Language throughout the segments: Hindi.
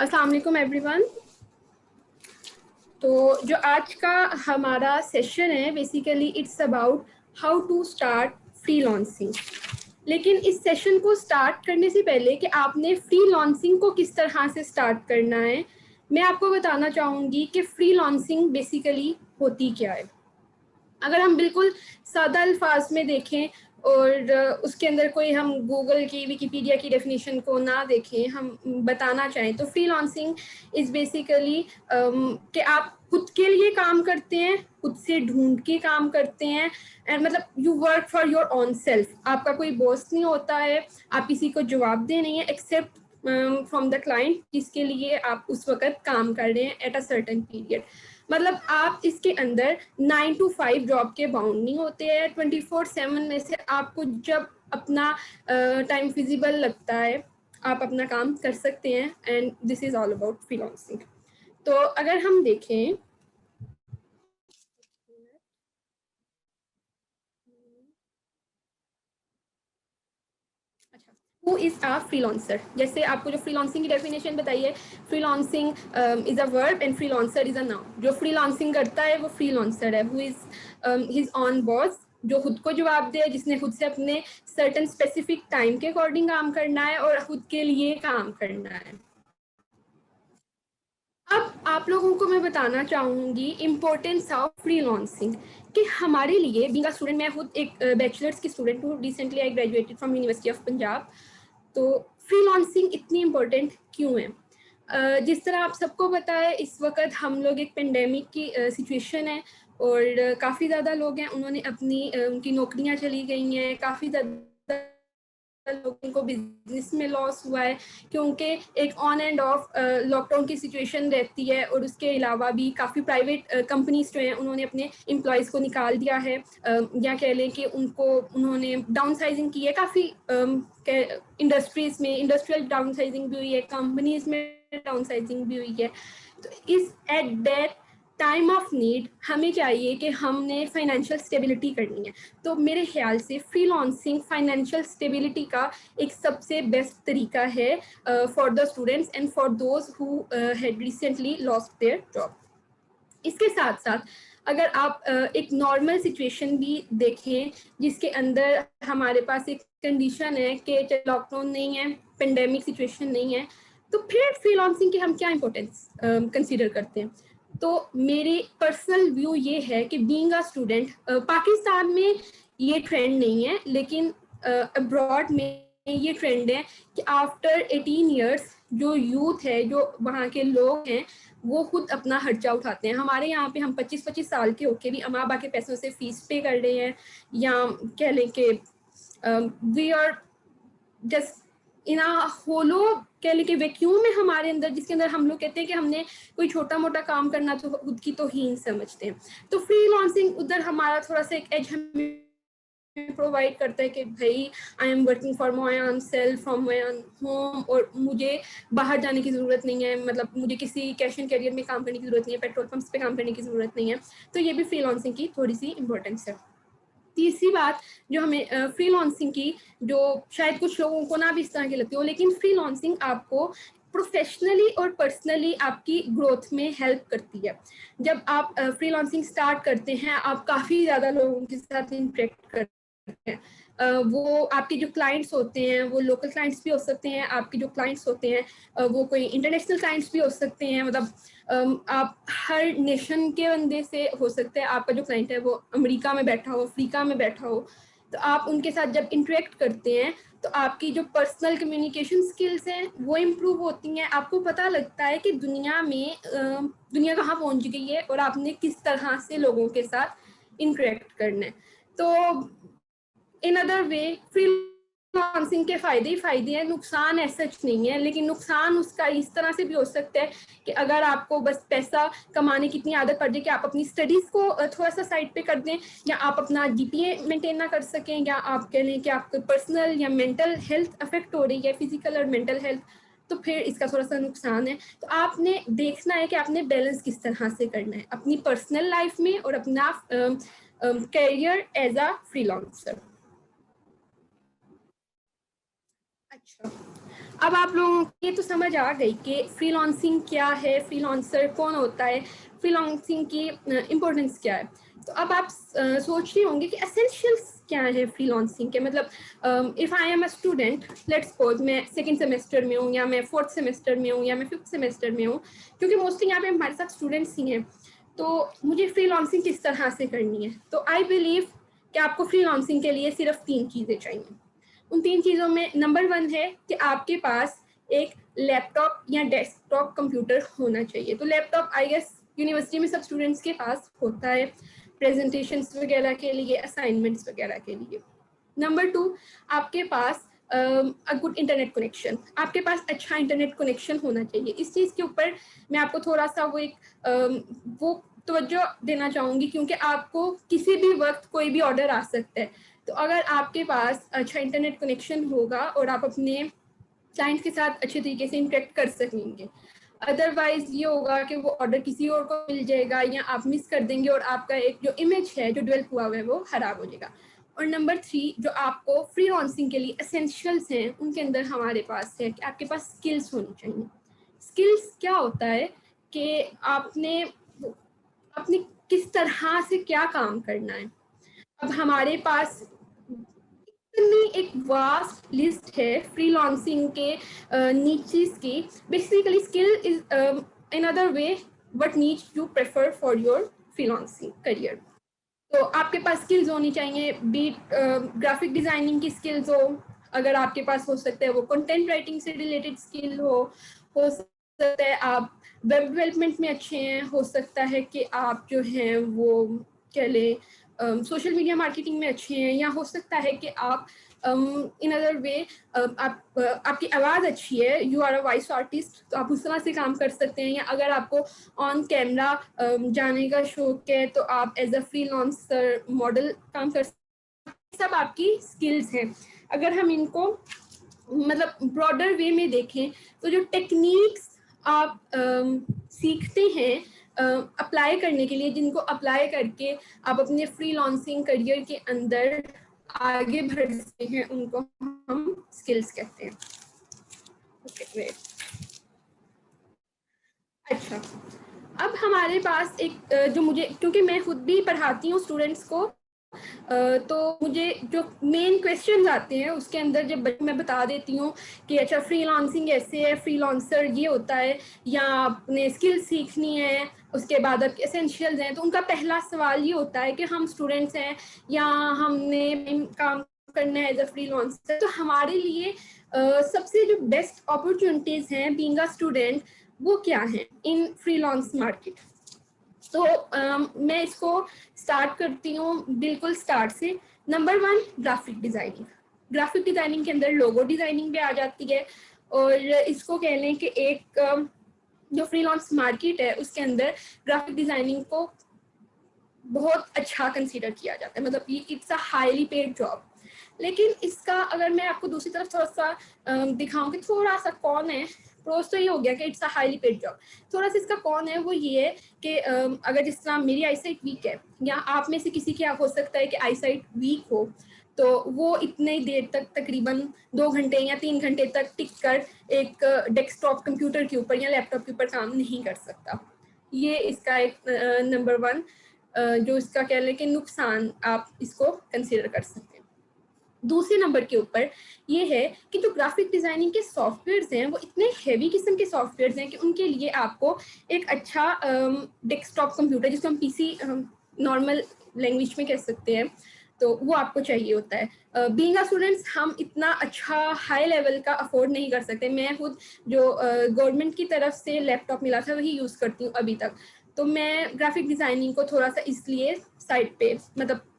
अस्सलाम वालेकुम एवरीवन। तो जो आज का हमारा सेशन है basically it's about how to start freelancing. लेकिन इस सेशन को स्टार्ट करने से पहले कि आपने फ्रीलांसिंग को किस तरह से स्टार्ट करना है, मैं आपको बताना चाहूँगी कि फ्रीलांसिंग बेसिकली होती क्या है। अगर हम बिल्कुल सादा अल्फाज में देखें और उसके अंदर कोई हम गूगल की विकिपीडिया की डेफिनेशन को ना देखें, हम बताना चाहें तो फ्रीलांसिंग इज़ बेसिकली कि आप खुद के लिए काम करते हैं, खुद से ढूंढ के काम करते हैं एंड मतलब you work for your own self. आपका कोई बॉस नहीं होता है, आप किसी को जवाब दे नहीं है एक्सेप्ट फ्रॉम द क्लाइंट जिसके लिए आप उस वक्त काम कर रहे हैं एट अ सर्टेन पीरियड। मतलब आप इसके अंदर 9 to 5 जॉब के बाउंड नहीं होते हैं। 24/7 में से आपको जब अपना टाइम फिजिबल लगता है आप अपना काम कर सकते हैं and this is all about freelancing. तो अगर हम देखें हु इज़ अ फ्रीलांसर, जैसे आपको जो फ्रीलांसिंग की डेफिनेशन बताई है, freelancing is a verb and freelancer is a noun. जो फ्रीलांसिंग करता है वो फ्रीलांसर है। Who is his on boss, जो खुद को जवाब दे, जिसने खुद से अपने सर्टन स्पेसिफिक टाइम के अकॉर्डिंग काम करना है और खुद के लिए काम करना है। अब आप लोगों को मैं बताना चाहूँगी इम्पोर्टेंस ऑफ फ्रीलांसिंग कि हमारे लिए बीइंग अ स्टूडेंट, मैं खुद एक बैचलर्स की स्टूडेंट हूँ, recently I graduated from university of Punjab. तो फ्रीलांसिंग इतनी इम्पोर्टेंट क्यों है? जिस तरह आप सबको पता है इस वक्त हम लोग एक पेंडेमिक की सिचुएशन है और काफ़ी ज़्यादा लोग हैं उन्होंने अपनी उनकी नौकरियां चली गई हैं, काफ़ी ज़्यादा लोगों को बिजनेस में लॉस हुआ है क्योंकि एक ऑन एंड ऑफ लॉकडाउन की सिचुएशन रहती है और उसके अलावा भी काफ़ी प्राइवेट कंपनीज जो हैं उन्होंने अपने एम्प्लॉयज़ को निकाल दिया है, या कह लें कि उनको उन्होंने डाउन साइजिंग की है। काफ़ी इंडस्ट्रीज़ में इंडस्ट्रियल डाउन साइजिंग भी हुई है, कंपनीज में डाउन साइजिंग भी हुई है। तो इस at that time of need हमें चाहिए कि हमने फाइनेंशियल स्टेबिलिटी करनी है। तो मेरे ख्याल से फ्रीलांसिंग फाइनेंशियल स्टेबिलिटी का एक सबसे बेस्ट तरीका है for the students and for those who had recently lost their job. इसके साथ साथ अगर आप एक नॉर्मल सिचुएशन भी देखें जिसके अंदर हमारे पास एक कंडीशन है कि लॉकडाउन नहीं है, पेंडेमिक सिचुएशन नहीं है, तो फिर फ्रीलांसिंग की हम क्या इम्पोर्टेंस कंसीडर करते हैं? तो मेरी पर्सनल व्यू ये है कि बीइंग अ स्टूडेंट, पाकिस्तान में ये ट्रेंड नहीं है लेकिन अब्रॉड में ये ट्रेंड है कि आफ्टर 18 ईयर्स जो यूथ है, जो वहाँ के लोग हैं, वो खुद अपना खर्चा उठाते हैं। हमारे यहाँ पे हम 25-25 साल के होके भी अम्मा अब्बा के पैसों से फीस पे कर रहे हैं, या कह लें कि वी आर जस्ट इन अ होलो, कह लें कि वैक्यूम में हमारे अंदर, जिसके अंदर हम लोग कहते हैं कि हमने कोई छोटा मोटा काम करना तो खुद की तौहीन समझते हैं। तो फ्रीलांसिंग उधर हमारा थोड़ा सा एक एज हमें प्रोवाइड करता है कि भाई I am working for my on self from my on home, और मुझे बाहर जाने की ज़रूरत नहीं है, मतलब मुझे किसी कैश एंड कैरियर में काम करने की ज़रूरत नहीं है, पेट्रोल पंप्स पे काम करने की ज़रूरत नहीं है। तो ये भी फ्रीलांसिंग की थोड़ी सी इंपॉर्टेंस है। तीसरी बात जो हमें फ्रीलांसिंग की, जो शायद कुछ लोगों को ना भी इस तरह की लगती हो, लेकिन फ्रीलांसिंग आपको प्रोफेशनली और पर्सनली आपकी ग्रोथ में हेल्प करती है। जब आप फ्रीलांसिंग स्टार्ट करते हैं आप काफ़ी ज़्यादा लोगों के साथ इंटरेक्ट करते हैं। वो आपके जो क्लाइंट्स होते हैं वो लोकल क्लाइंट्स भी हो सकते हैं, आपके जो क्लाइंट्स होते हैं वो कोई इंटरनेशनल क्लाइंट्स भी हो सकते हैं। मतलब आप हर नेशन के बंदे से हो सकते हैं, आपका जो क्लाइंट है वो अमेरिका में बैठा हो, अफ्रीका में बैठा हो, तो आप उनके साथ जब इंटरेक्ट करते हैं तो आपकी जो पर्सनल कम्युनिकेशन स्किल्स हैं वो इम्प्रूव होती हैं। आपको पता लगता है कि दुनिया में दुनिया कहाँ पहुँच गई है और आपने किस तरह से लोगों के साथ इंटरेक्ट करना है। तो इन अदर वे फ्रीलांसिंग के फ़ायदे ही फ़ायदे हैं, नुकसान ऐसा सच नहीं है। लेकिन नुकसान उसका इस तरह से भी हो सकता है कि अगर आपको बस पैसा कमाने की इतनी आदत पड़ जाए कि आप अपनी स्टडीज़ को थोड़ा सा साइड पे कर दें, या आप अपना जीपीए मेंटेन ना कर सकें, या आप कह लें कि आपको पर्सनल या मेंटल हेल्थ अफेक्ट हो रही है, फिजिकल और मेंटल हेल्थ, तो फिर इसका थोड़ा सा नुकसान है। तो आपने देखना है कि आपने बैलेंस किस तरह से करना है अपनी पर्सनल लाइफ में और अपना करियर एज अ फ्रीलांसर। अच्छा, अब आप लोगों को ये तो समझ आ गई कि फ्रीलांसिंग क्या है, फ्रीलांसर कौन होता है, फ्रीलांसिंग की इम्पोर्टेंस क्या है। तो अब आप सोच रहे होंगे कि एसेंशियल्स क्या है फ्रीलांसिंग के, मतलब if I am a student, let's suppose मैं सेकंड सेमेस्टर में हूँ, या मैं फोर्थ सेमेस्टर में हूँ, या मैं फिफ्थ सेमेस्टर में हूँ, क्योंकि मोस्टली यहाँ पे हमारे साथ स्टूडेंट्स ही हैं, तो मुझे फ्रीलांसिंग किस तरह से करनी है। तो आई बिलीव कि आपको फ्रीलांसिंग के लिए सिर्फ 3 चीज़ें चाहिए। उन 3 चीज़ों में नंबर 1 है कि आपके पास एक लैपटॉप या डेस्कटॉप कंप्यूटर होना चाहिए। तो लैपटॉप आई गेस यूनिवर्सिटी में सब स्टूडेंट्स के पास होता है, प्रेजेंटेशंस वगैरह के लिए, असाइनमेंट्स वगैरह के लिए। नंबर 2, आपके पास अ गुड इंटरनेट कनेक्शन, आपके पास अच्छा इंटरनेट कनेक्शन होना चाहिए। इस चीज़ के ऊपर मैं आपको थोड़ा सा वो तवज्जो देना चाहूँगी, क्योंकि आपको किसी भी वक्त कोई भी ऑर्डर आ सकता है। तो अगर आपके पास अच्छा इंटरनेट कनेक्शन होगा और आप अपने क्लाइंट के साथ अच्छे तरीके से इंटरेक्ट कर सकेंगे, अदरवाइज ये होगा कि वो ऑर्डर किसी और को मिल जाएगा, या आप मिस कर देंगे और आपका एक जो इमेज है जो डेवलप हुआ हुआ है वो खराब हो जाएगा। और नंबर 3, जो आपको फ्रीलांसिंग के लिए एसेंशियल्स हैं, उनके अंदर हमारे पास है कि आपके पास स्किल्स होनी चाहिए। स्किल्स क्या होता है कि आपने अपनी किस तरह से क्या काम करना है। अब हमारे पास इतनी एक वास्ट लिस्ट है फ्रीलांसिंग के नीचेस की। Basically skill is in other way what needs you prefer for your freelancing career. तो आपके पास स्किल्स होनी चाहिए, बीट ग्राफिक डिजाइनिंग की स्किल्स अगर आपके पास हो सकता है वो कंटेंट राइटिंग से रिलेटेड स्किल हो सकता है आप वेब डेवलपमेंट में अच्छे हैं, हो सकता है कि आप जो हैं वो कह लें सोशल मीडिया मार्केटिंग में अच्छे हैं, या हो सकता है कि आप इन अदर वे आपकी आवाज़ अच्छी है, you are a voice artist, तो आप उस तरह से काम कर सकते हैं। या अगर आपको ऑन कैमरा जाने का शौक है तो आप एज अ फ्रीलांसर मॉडल काम कर सकते हैं। सब आपकी स्किल्स हैं। अगर हम इनको मतलब ब्रॉडर वे में देखें तो जो टेक्निक्स आप सीखते हैं अप्लाई करने के लिए, जिनको अप्लाई करके आप अपने फ्रीलांसिंग करियर के अंदर आगे बढ़ सकते हैं, उनको हम स्किल्स कहते हैं। ओके, अच्छा, अब हमारे पास एक जो मुझे, क्योंकि मैं खुद भी पढ़ाती हूँ स्टूडेंट्स को, तो मुझे जो मेन क्वेश्चन आते हैं उसके अंदर जब मैं बता देती हूँ कि अच्छा फ्रीलांसिंग ऐसे है, फ्रीलांसर ये होता है, या आपने स्किल सीखनी है, उसके बाद आपके एसेंशियल्स हैं, तो उनका पहला सवाल ये होता है कि हम स्टूडेंट्स हैं या हमने काम करना है एज अ फ्रीलांसर, तो हमारे लिए सबसे जो बेस्ट अपॉर्चुनिटीज़ हैं बीइंग अ स्टूडेंट वो क्या है इन फ्रीलांस मार्केट। तो मैं इसको स्टार्ट करती हूँ बिल्कुल स्टार्ट से। Number 1, graphic designing. Graphic designing के अंदर लोगो डिजाइनिंग भी आ जाती है, और इसको कह लें कि एक जो फ्रीलांस मार्केट है उसके अंदर ग्राफिक डिजाइनिंग को बहुत अच्छा कंसीडर किया जाता है, मतलब ये it's a highly paid job. लेकिन इसका अगर मैं आपको दूसरी तरफ थोड़ा सा दिखाऊं कि थोड़ा सा कौन है, प्रोस तो ये हो गया कि it's a highly paid job, थोड़ा सा इसका कौन है वो ये है कि अगर जिस तरह मेरी आईसाइट वीक है, या आप में से किसी की हो सकता है कि आईसाइट वीक हो, तो वो इतने देर तक तकरीबन 2 घंटे या 3 घंटे तक टिक कर एक डेस्कटॉप कंप्यूटर के ऊपर या लैपटॉप के ऊपर काम नहीं कर सकता। ये इसका एक नंबर 1 जो इसका कह लें कि नुकसान आप इसको कंसीडर कर सकते हैं। दूसरे नंबर के ऊपर ये है कि जो ग्राफिक डिजाइनिंग के सॉफ्टवेयर्स हैं वो इतने हेवी किस्म के सॉफ्टवेयर्स हैं कि उनके लिए आपको एक अच्छा डेस्कटॉप कंप्यूटर, जिसको हम पीसी नॉर्मल लैंग्वेज में कह सकते हैं, तो वो आपको चाहिए होता है। बीइंग अ स्टूडेंट्स हम इतना अच्छा हाई लेवल का अफोर्ड नहीं कर सकते। मैं खुद जो गवर्नमेंट की तरफ से लैपटॉप मिला था वही यूज़ करती हूँ अभी तक, तो मैं ग्राफिक डिज़ाइनिंग को थोड़ा सा इसलिए साइड पे मतलब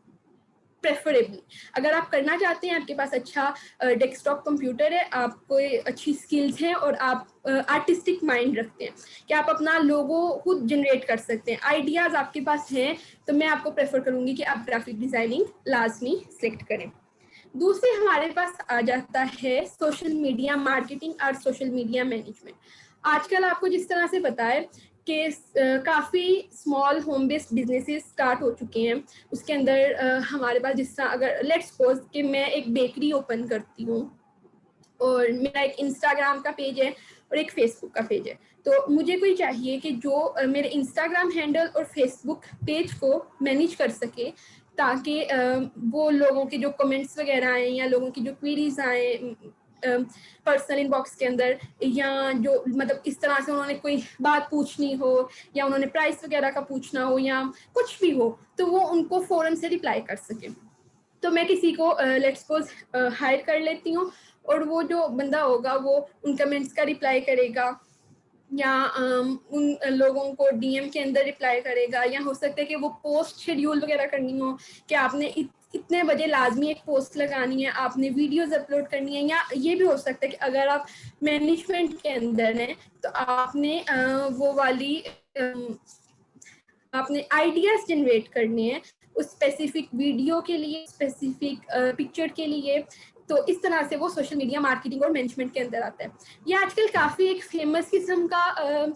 प्रेफरेबली, अगर आप करना चाहते हैं, आपके पास अच्छा डेस्कटॉप कंप्यूटर है, आपको अच्छी स्किल्स हैं और आप आर्टिस्टिक माइंड रखते हैं कि आप अपना लोगो खुद जनरेट कर सकते हैं, आइडियाज़ आपके पास हैं, तो मैं आपको प्रेफर करूँगी कि आप ग्राफिक डिज़ाइनिंग लाजमी सेलेक्ट करें। दूसरे हमारे पास आ जाता है सोशल मीडिया मार्केटिंग और सोशल मीडिया मैनेजमेंट। आजकल आपको जिस तरह से पता है कि काफ़ी small home based businesses start हो चुके हैं, उसके अंदर हमारे पास जिस तरह अगर लेट्स सपोज कि मैं एक बेकरी ओपन करती हूँ, और मेरा एक इंस्टाग्राम का पेज है और एक फेसबुक का पेज है। तो मुझे कोई चाहिए कि जो मेरे इंस्टाग्राम हैंडल और फेसबुक पेज को मैनेज कर सके, ताकि वो लोगों के जो कमेंट्स वगैरह आए या लोगों की जो क्वेरीज आए पर्सनल इनबॉक्स के अंदर, या जो मतलब इस तरह से उन्होंने कोई बात पूछनी हो या उन्होंने प्राइस वगैरह का पूछना हो या कुछ भी हो, तो वो उनको फ़ौरन से रिप्लाई कर सके। तो मैं किसी को लेट्स सपोज हायर कर लेती हूँ और वो जो बंदा होगा वो उन कमेंट्स का रिप्लाई करेगा या उन लोगों को डीएम के अंदर रिप्लाई करेगा, या हो सकता है कि वो पोस्ट शेड्यूल वगैरह करनी हो कि आपने इतने बजे लाजमी एक पोस्ट लगानी है, आपने वीडियोस अपलोड करनी है, या ये भी हो सकता है कि अगर आप मैनेजमेंट के अंदर हैं तो आपने वो वाली आपने आइडियाज जनरेट करने हैं उस स्पेसिफिक वीडियो के लिए, स्पेसिफिक पिक्चर के लिए। तो इस तरह से वो सोशल मीडिया मार्केटिंग और मैनेजमेंट के अंदर आता है। ये आजकल काफ़ी एक फेमस किस्म का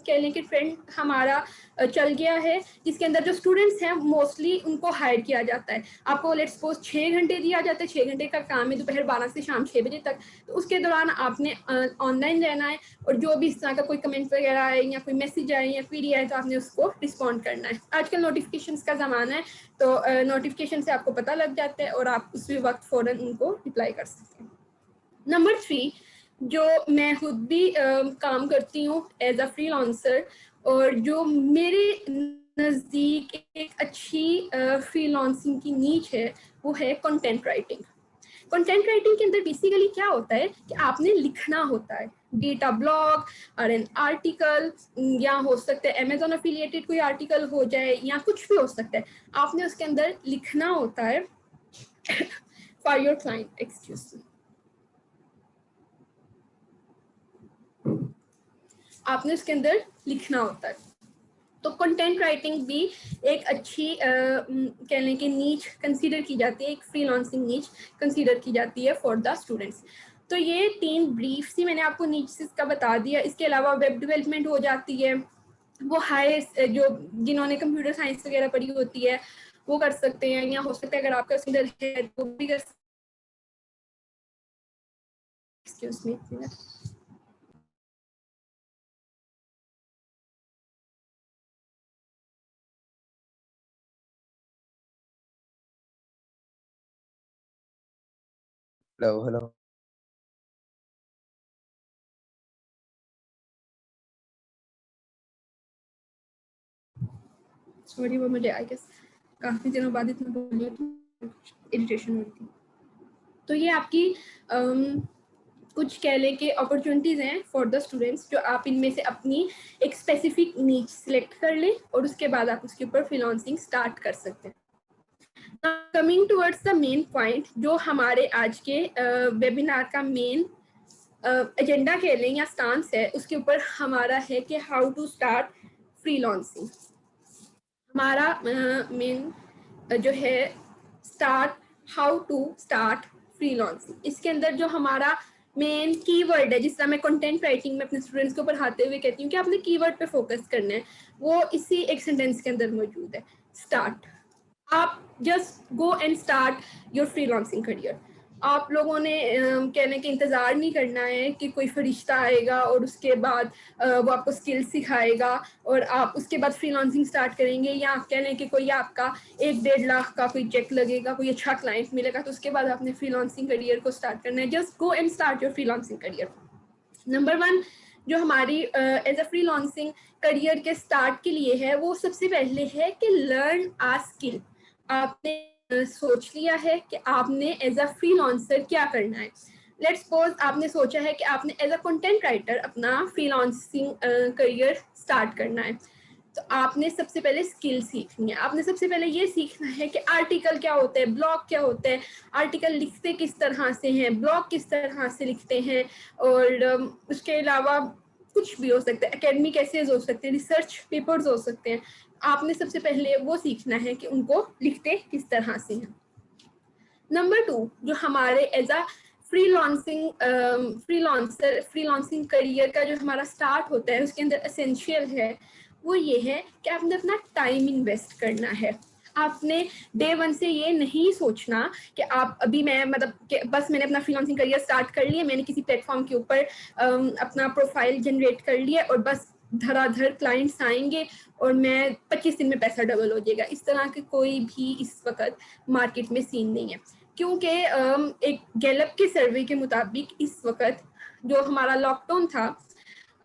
कह लें कि ट्रेंड हमारा चल गया है, जिसके अंदर जो स्टूडेंट्स हैं मोस्टली उनको हायर किया जाता है। आपको लेट्स सपोज 6 घंटे दिया जाता है, 6 घंटे का काम है दोपहर 12 से शाम 6 बजे तक। तो उसके दौरान आपने ऑनलाइन रहना है और जो भी इस तरह का कोई कमेंट वगैरह आए या कोई मैसेज आए या क्वेरी आए तो आपने उसको रिस्पॉन्ड करना है। आजकल नोटिफिकेशंस का ज़माना है, तो नोटिफिकेशन से आपको पता लग जाता है और आप उसी वक्त फ़ौरन उनको रिप्लाई कर सकते हैं। नंबर 3, जो मैं खुद भी काम करती हूँ एज अ फ्रीलांसर और जो मेरे नज़दीक एक अच्छी फ्रीलांसिंग की नीच है, वो है कंटेंट राइटिंग। कंटेंट राइटिंग के अंदर बेसिकली क्या होता है कि आपने लिखना होता है, डेटा ब्लॉग और एन आर्टिकल, या हो सकता है अमेजोन अफिलिएटेड कोई आर्टिकल हो जाए या कुछ भी हो सकता है, आपने उसके अंदर लिखना होता है for your client. Excuse me, आपने उसके अंदर लिखना होता है। तो कंटेंट राइटिंग भी एक अच्छी कह लें कि नीच कंसीडर की जाती है, एक फ्रीलांसिंग नीच कंसीडर की जाती है फॉर द स्टूडेंट्स। तो ये 3 ब्रीफ्स ही मैंने आपको नीचेस का बता दिया। इसके अलावा वेब डेवलपमेंट हो जाती है, वो हायर जो जिन्होंने कंप्यूटर साइंस वगैरह पढ़ी होती है वो कर सकते हैं, या हो सकता है अगर आपका अंदर है तो भी कर सकते हैं। Excuse me, hello hello. Sorry, वो मुझे आई गेस काफ़ी दिनों बाद इतना बोलिए तो इरिटेशन हो रही थी। तो ये आपकी कुछ कह लें कि अपॉर्चुनिटीज़ हैं फॉर द स्टूडेंट्स, जो आप इनमें से अपनी एक स्पेसिफिक नीच सिलेक्ट कर लें और उसके बाद आप उसके ऊपर फ्रीलांसिंग स्टार्ट कर सकते हैं। Coming towards the main point, जो हमारे आज के वेबिनार का मेन एजेंडा कह लें या स्टांस है, उसके ऊपर हमारा है कि हाउ टू स्टार्ट फ्रीलांसिंग। हमारा मेन जो है start, how to start freelancing, इसके अंदर जो हमारा मेन कीवर्ड है, जिस तरह मैं कंटेंट राइटिंग में अपने स्टूडेंट्स को पढ़ाते हुए कहती हूँ कि आपने कीवर्ड पे फोकस करना है, वो इसी एक सेंटेंस के अंदर मौजूद है, स्टार्ट। आप just go and start your freelancing career. आप लोगों ने कहने के इंतज़ार नहीं करना है कि कोई फरिश्ता आएगा और उसके बाद वो आपको स्किल सिखाएगा और आप उसके बाद फ्रीलांसिंग स्टार्ट करेंगे, या आप कह लें कि कोई आपका 1-1.5 लाख का कोई चेक लगेगा, कोई अच्छा क्लाइंट मिलेगा तो उसके बाद आपने फ्रीलांसिंग करियर को स्टार्ट करना है। Just go and start your freelancing career. Number 1 जो हमारी एज अ फ्रीलांसिंग करियर के स्टार्ट के लिए है, वो सबसे पहले है कि लर्न आ स्किल। आपने सोच लिया है कि आपने एज अ फ्रीलांसर क्या करना है। लेट्स सपोज आपने सोचा है कि आपने एज अ कंटेंट राइटर अपना फ्रीलांसिंग करियर स्टार्ट करना है, तो आपने सबसे पहले स्किल सीखनी है। आपने सबसे पहले ये सीखना है कि आर्टिकल क्या होता है, ब्लॉग क्या होता है, आर्टिकल लिखते किस तरह से हैं, ब्लॉग किस तरह से लिखते हैं, और उसके अलावा कुछ भी हो सकता है, एकेडमिक एसेज हो सकते हैं, रिसर्च पेपर्स हो सकते हैं। आपने सबसे पहले वो सीखना है कि उनको लिखते किस तरह से हैं। नंबर 2 जो हमारे एज अ फ्रीलांसिंग करियर का जो हमारा स्टार्ट होता है, उसके अंदर एसेंशियल है, वो ये है कि आपने अपना टाइम इन्वेस्ट करना है। आपने डे वन से ये नहीं सोचना कि आप अभी मैं मतलब कि बस मैंने अपना फ्रीलांसिंग करियर स्टार्ट कर लिया, मैंने किसी प्लेटफॉर्म के ऊपर अपना प्रोफाइल जनरेट कर लिया और बस धड़ाधड़ क्लाइंट्स आएंगे और मैं 25 दिन में पैसा डबल हो जाएगा। इस तरह के कोई भी इस वक्त मार्केट में सीन नहीं है, क्योंकि एक गैलप के सर्वे के मुताबिक इस वक्त जो हमारा लॉकडाउन था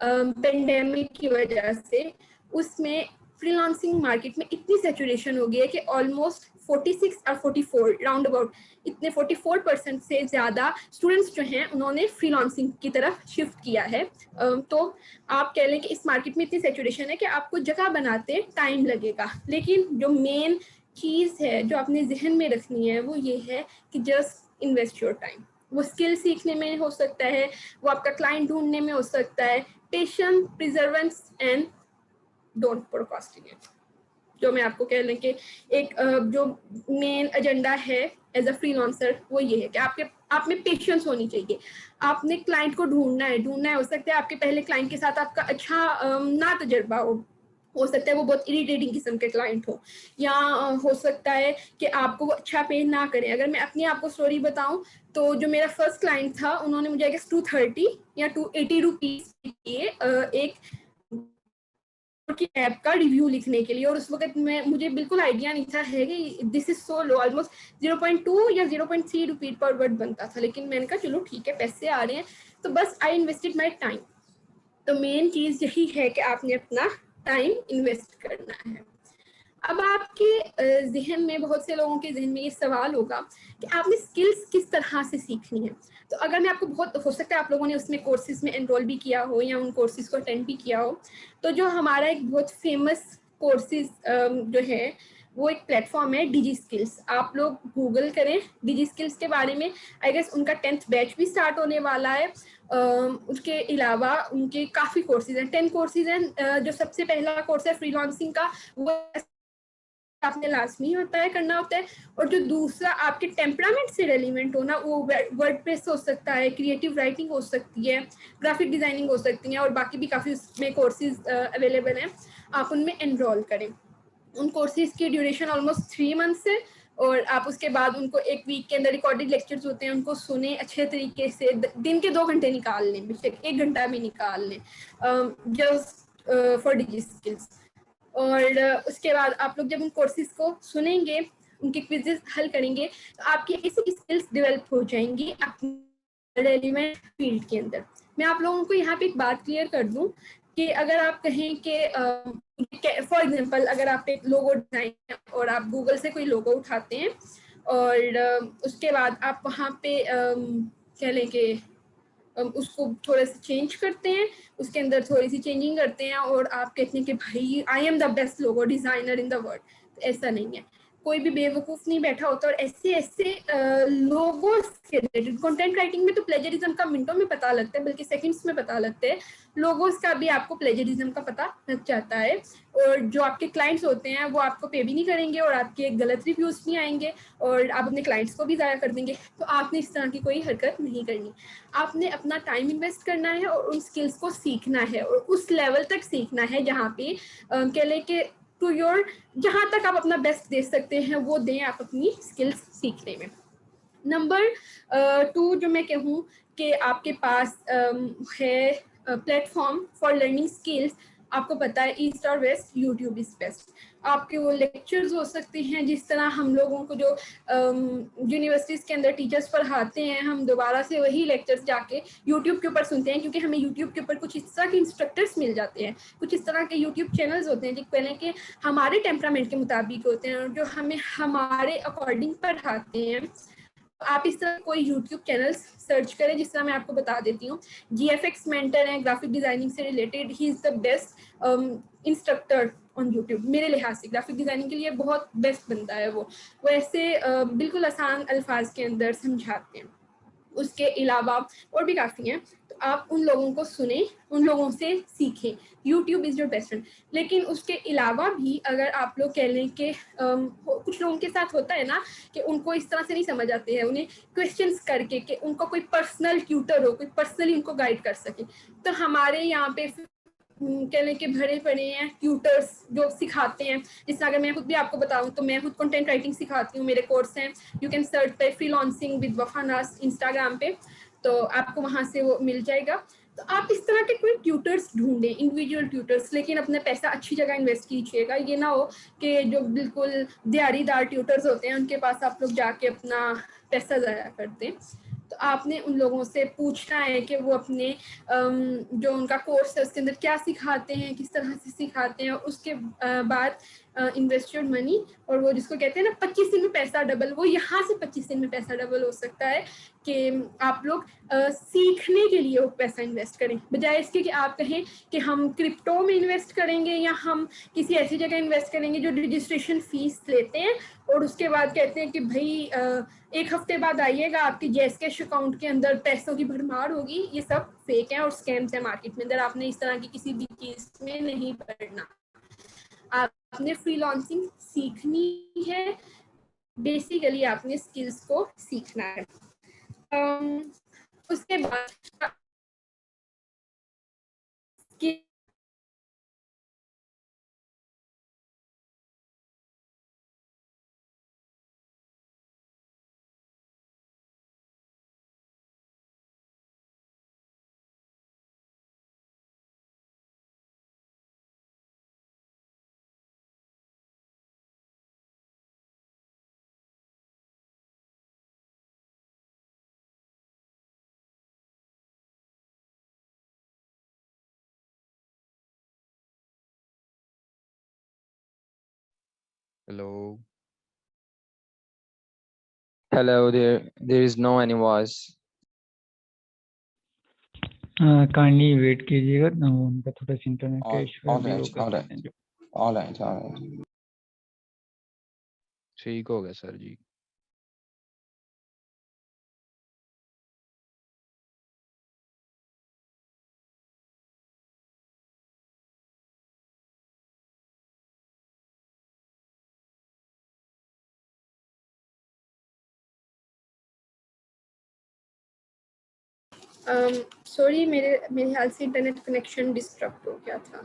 पेंडेमिक की वजह से, उसमें फ्रीलांसिंग मार्केट में इतनी सैचुरेशन हो गई है कि ऑलमोस्ट 46 और 44 राउंड अबाउट इतने 44% से ज़्यादा स्टूडेंट्स जो हैं उन्होंने फ्रीलांसिंग की तरफ शिफ्ट किया है। तो आप कह लें कि इस मार्केट में इतनी सैचुरेशन है कि आपको जगह बनाते टाइम लगेगा, लेकिन जो मेन चीज़ है जो आपने जहन में रखनी है वो ये है कि जस्ट इन्वेस्ट योर टाइम। वो स्किल सीखने में हो सकता है, वो आपका क्लाइंट ढूंढने में हो सकता है, पेशेंस, प्रिजर्वेंस एंड डोंट प्रोक्रास्टिनेट। जो मैं आपको कह लें कि एक जो मेन एजेंडा है एज अ फ्रीलांसर वो ये है कि आप में पेशेंस होनी चाहिए। आपने क्लाइंट को ढूंढना है, हो सकता है आपके पहले क्लाइंट के साथ आपका अच्छा ना तजर्बा हो सकता है वो बहुत इरिटेटिंग किस्म के क्लाइंट हो, या हो सकता है कि आपको वो अच्छा पे ना करें। अगर मैं अपनी आपको स्टोरी बताऊं तो जो मेरा फर्स्ट क्लाइंट था उन्होंने मुझे आई गेस 230 या 280 रुपीज दिए एक की ऐप का रिव्यू लिखने के लिए, और उस वक्त मुझे बिल्कुल आइडिया नहीं था है कि this is so low, almost 0.2 या 0.3 रुपीज पर वर्ड बनता था। लेकिन मैंने कहा चलो ठीक है, पैसे आ रहे हैं तो बस आई इन्वेस्टेड माई टाइम। तो मेन चीज यही है कि आपने अपना टाइम इन्वेस्ट करना है। अब आपके जहन में, बहुत से लोगों के जहन में ये सवाल होगा कि आपने स्किल्स किस तरह से सीखनी है। तो अगर मैं आपको, बहुत हो सकता है आप लोगों ने उसमें कोर्सेज में एनरोल भी किया हो या उन कोर्सेज को अटेंड भी किया हो, तो जो हमारा एक बहुत फेमस कोर्सेज जो है वो एक प्लेटफॉर्म है डिजी स्किल्स। आप लोग गूगल करें डिजी स्किल्स के बारे में, आई गेस उनका 10th बैच भी स्टार्ट होने वाला है। उसके अलावा उनके काफ़ी कोर्सेज हैं, 10 कोर्सेज हैं। जो सबसे पहला कोर्स है फ्रीलांसिंग का, वो आपने लाजमी होता है करना होता है, और जो दूसरा आपके टेम्परामेंट से रेलिवेंट होना, वो वर्डप्रेस हो सकता है, क्रिएटिव राइटिंग हो सकती है, ग्राफिक डिजाइनिंग हो सकती है, और बाकी भी काफ़ी उसमें कोर्सेज अवेलेबल हैं। आप उनमें एनरोल करें। उन कोर्सेज की ड्यूरेशन ऑलमोस्ट 3 मंथ्स है, और आप उसके बाद उनको एक वीक के अंदर रिकॉर्डेड लेक्चर्स होते हैं, उनको सुने अच्छे तरीके से। दिन के 2 घंटे निकाल लें, बेशक 1 घंटा भी निकाल लें, जस्ट फॉर डिजी स्किल्स। और उसके बाद आप लोग जब उन कोर्सेज को सुनेंगे, उनके क्विजेस हल करेंगे, तो आपकी ऐसी स्किल्स डेवलप हो जाएंगी अपने रेलिवेंट फील्ड के अंदर। मैं आप लोगों को यहाँ पे एक बात क्लियर कर दूं कि अगर आप कहें कि फॉर एग्जांपल अगर आप एक लोगो डिजाइन और आप गूगल से कोई लोगो उठाते हैं और उसके बाद आप वहाँ पे कह लें कि उसको थोड़ा सा चेंज करते हैं, उसके अंदर थोड़ी सी चेंजिंग करते हैं, और आप कहते हैं कि भाई आई am the best logo designer in the world. तो ऐसा नहीं है, कोई भी बेवकूफ़ नहीं बैठा होता। और ऐसे ऐसे लोगों से रिलेटेड कंटेंट राइटिंग में तो प्लेजरिज्म का मिनटों में पता लगता है, बल्कि सेकंड्स में पता लगता है। लोगोस का भी आपको प्लेजरिज्म का पता लग जाता है, और जो आपके क्लाइंट्स होते हैं वो आपको पे भी नहीं करेंगे, और आपके गलत रिव्यूज़ नहीं आएंगे, और आप अपने क्लाइंट्स को भी ज़ाया कर देंगे। तो आपने इस तरह की कोई हरकत नहीं करनी। आपने अपना टाइम इन्वेस्ट करना है और उन स्किल्स को सीखना है, और उस लेवल तक सीखना है जहाँ पे कह लें कि टू योर, जहाँ तक आप अपना बेस्ट दे सकते हैं वो दें आप अपनी स्किल्स सीखने में। नंबर 2 जो मैं कहूँ कि आपके पास है प्लेटफॉर्म फॉर लर्निंग स्किल्स। आपको पता है ईस्ट और वेस्ट, यूट्यूब इज़ बेस्ट। आपके वो लेक्चर्स हो सकते हैं, जिस तरह हम लोगों को जो यूनिवर्सिटीज़ के अंदर टीचर्स पढ़ाते हैं, हम दोबारा से वही लेक्चर्स जाके यूट्यूब के ऊपर सुनते हैं, क्योंकि हमें यूट्यूब के ऊपर कुछ इस तरह के इंस्ट्रक्टर्स मिल जाते हैं, कुछ इस तरह के यूट्यूब चैनल्स होते हैं जो पहले के हमारे टेम्परामेंट के मुताबिक होते हैं, और जो हमें हमारे अकॉर्डिंग पढ़ाते हैं। आप इस तरह कोई यूट्यूब चैनल्स सर्च करें, जिस तरह मैं आपको बता देती हूँ। GFX मेंटर है, ग्राफिक डिजाइनिंग से related, he is the best instructor on YouTube मेरे लिहाज से। ग्राफिक डिजाइनिंग के लिए बहुत बेस्ट बनता है वो ऐसे बिल्कुल आसान अल्फाज के अंदर समझाते हैं। उसके अलावा और भी काफ़ी हैं, तो आप उन लोगों को सुने, उन लोगों से सीखें। YouTube is your best friend. लेकिन उसके अलावा भी अगर आप लोग कह लें कि कुछ लोगों के साथ होता है ना कि उनको इस तरह से नहीं समझ आते हैं, उन्हें क्वेश्चंस करके कि उनको कोई पर्सनल ट्यूटर हो, कोई पर्सनली उनको गाइड कर सके, तो हमारे यहाँ पे कह लें कि भरे पड़े हैं ट्यूटर्स जो सिखाते हैं। जैसे अगर मैं खुद भी आपको बताऊं तो मैं खुद कंटेंट राइटिंग सिखाती हूँ, मेरे कोर्स हैं, यू कैन सर्च पे फ्रीलांसिंग विद वफा नाज इंस्टाग्राम पे, तो आपको वहाँ से वो मिल जाएगा। तो आप इस तरह के कोई ट्यूटर्स ढूंढें, इंडिविजुअल ट्यूटर्स, लेकिन अपना पैसा अच्छी जगह इन्वेस्ट कीजिएगा। ये ना हो कि जो बिल्कुल दिहाड़ीदार ट्यूटर्स होते हैं उनके पास आप लोग जाके अपना पैसा ज़ाया कर दें। तो आपने उन लोगों से पूछना है कि वो अपने जो उनका कोर्स है उसके अंदर क्या सिखाते हैं, किस तरह से सिखाते हैं, और उसके बाद इन्वेस्टेड मनी, और वो जिसको कहते हैं ना 25 दिन में पैसा डबल, वो यहाँ से 25 दिन में पैसा डबल हो सकता है कि आप लोग सीखने के लिए वो पैसा इन्वेस्ट करें, बजाय इसके कि आप कहें कि हम क्रिप्टो में इन्वेस्ट करेंगे या हम किसी ऐसी जगह इन्वेस्ट करेंगे जो रजिस्ट्रेशन फीस लेते हैं और उसके बाद कहते हैं कि भाई 1 हफ्ते बाद आइएगा, आपकी जैस कैश अकाउंट के अंदर पैसों की भरमार होगी। ये सब फेक है और स्कैम्स है मार्केट में अंदर। आपने इस तरह की किसी भी चीज में नहीं पड़ना। आपने फ्रीलांसिंग सीखनी है, बेसिकली आपने स्किल्स को सीखना है। उसके बाद Hello. Hello, there is no any voice. Kindly wait कीजिएगा, उनका थोड़ा सा इंटरनेट का इशू है, All अभी वो right, कर all right, देते हैं जो। all right, all right. ठीक हो गया सर जी। सॉरी, मेरे ख्याल से इंटरनेट कनेक्शन डिस्टर्ब हो गया था।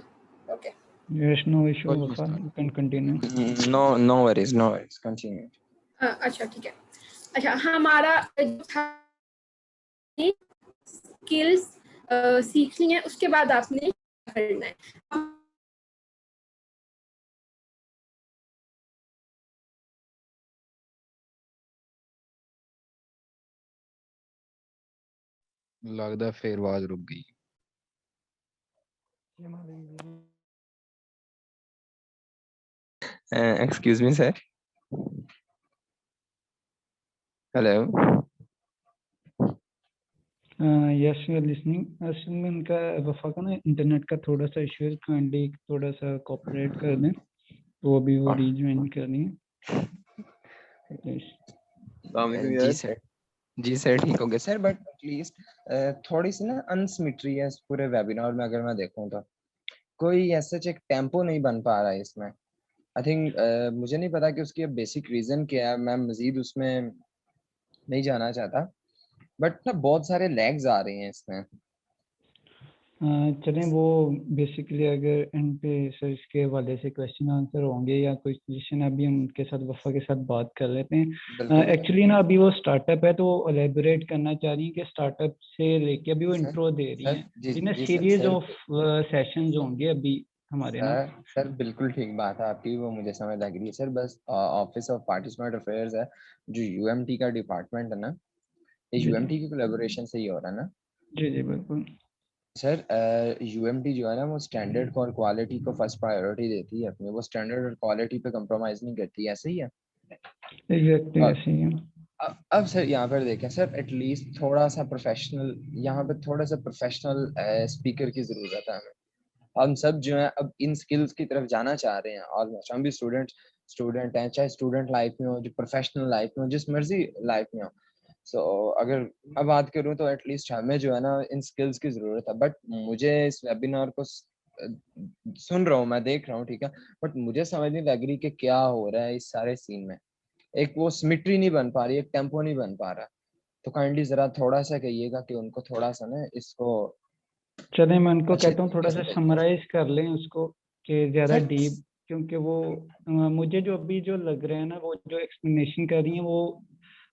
ओके, There's no issue, कोई Wafa, मसला you can continue. नहीं। No worries, no worries. Continue. अच्छा ठीक है। अच्छा, हमारा जो था स्किल्स सीखनी है, उसके बाद आपने करना है। लगता है फिर आवाज रुक गई। Excuse me, sir. Hello. Yes you are listening. असल में उनका वफा का ना इंटरनेट का थोड़ा सा इशू है, काइंडली थोड़ा सा कोऑपरेट कर दें, तो अभी वो रीज्वाइन कर रही हैं। जी सर ठीक हो गया सर, बट एटलीस्ट थोड़ी सी ना अनसिमेट्री है इस पूरे वेबिनार में। अगर मैं देखूं तो कोई ऐसा एक टेम्पो नहीं बन पा रहा है इसमें। आई थिंक मुझे नहीं पता कि उसकी बेसिक रीजन क्या है, मैं मजीद उसमें नहीं जाना चाहता, बट ना बहुत सारे लैग्स आ रहे हैं इसमें। चलें, वो बेसिकली अगर इन पे सर इसके हवाले से क्वेश्चन आंसर होंगे या कोई सजेशन, अभी हम उनके साथ वफा के साथ बात कर लेते हैं। एक्चुअली ना अभी वो स्टार्टअप है, तो एलेबोरेट करना चाह रही हैं कि स्टार्टअप से लेके अभी वो इंट्रो दे रही हैं। जिन्हें सीरीज ऑफ सेशंस होंगे अभी हमारे ना। सर बिल्कुल ठीक बात है आपकी, वो मुझे समझ लग रही है सर। बस ऑफिस ऑफ पार्टिसिपेंट अफेयर्स है जो यूएमटी का डिपार्टमेंट है ना, ये यूएमटी की कोलैबोरेशन से ही हो रहा है ना। जी जी बिल्कुल सर यूएमटी जो है ना, वो स्टैंडर्ड और क्वालिटी को फर्स्ट प्रायोरिटी देती है अपनी, वो स्टैंडर्ड और क्वालिटी पे कंप्रोमाइज नहीं करती है, ऐसे ही है। एग्जैक्टली ऐसे ही है। अब सर यहाँ पर देखें सर, एटलीस्ट थोड़ा सा प्रोफेशनल, यहाँ पे थोड़ा सा प्रोफेशनल स्पीकर की जरूरत है हमें। हम सब जो है अब इन स्किल्स की तरफ जाना चाह रहे हैं, ऑलमोस्ट हम भी स्टूडेंट हैं, चाहे स्टूडेंट लाइफ में हो, जो प्रोफेशनल लाइफ में हो, जिस मर्जी लाइफ में हो। सो अगर मैं बात करूं तो एटलीस्ट हमें जो है ना इन स्किल्स की जरूरत है। बट मुझे इस वेबिनार को सुन रहा हूँ, मैं देख रहा हूँ, ठीक है, बट मुझे समझ नहीं लग रही कि क्या हो रहा है इस सारे सीन में। एक वो सिमेट्री नहीं बन पा रही, एक टेम्पो नहीं बन पा रहा। तो काइंडली जरा थोड़ा सा कहिएगा कि उनको थोड़ा सा ना इसको चले मैं उनको अच्छे कहता हूँ थोड़ा सा तरीके से समराइज कर लें उसको कि ज़्यादा सर डीप, क्योंकि वो मुझे जो अभी जो लग रहा है ना, वो जो एक्सप्लेनेशन कर रही है वो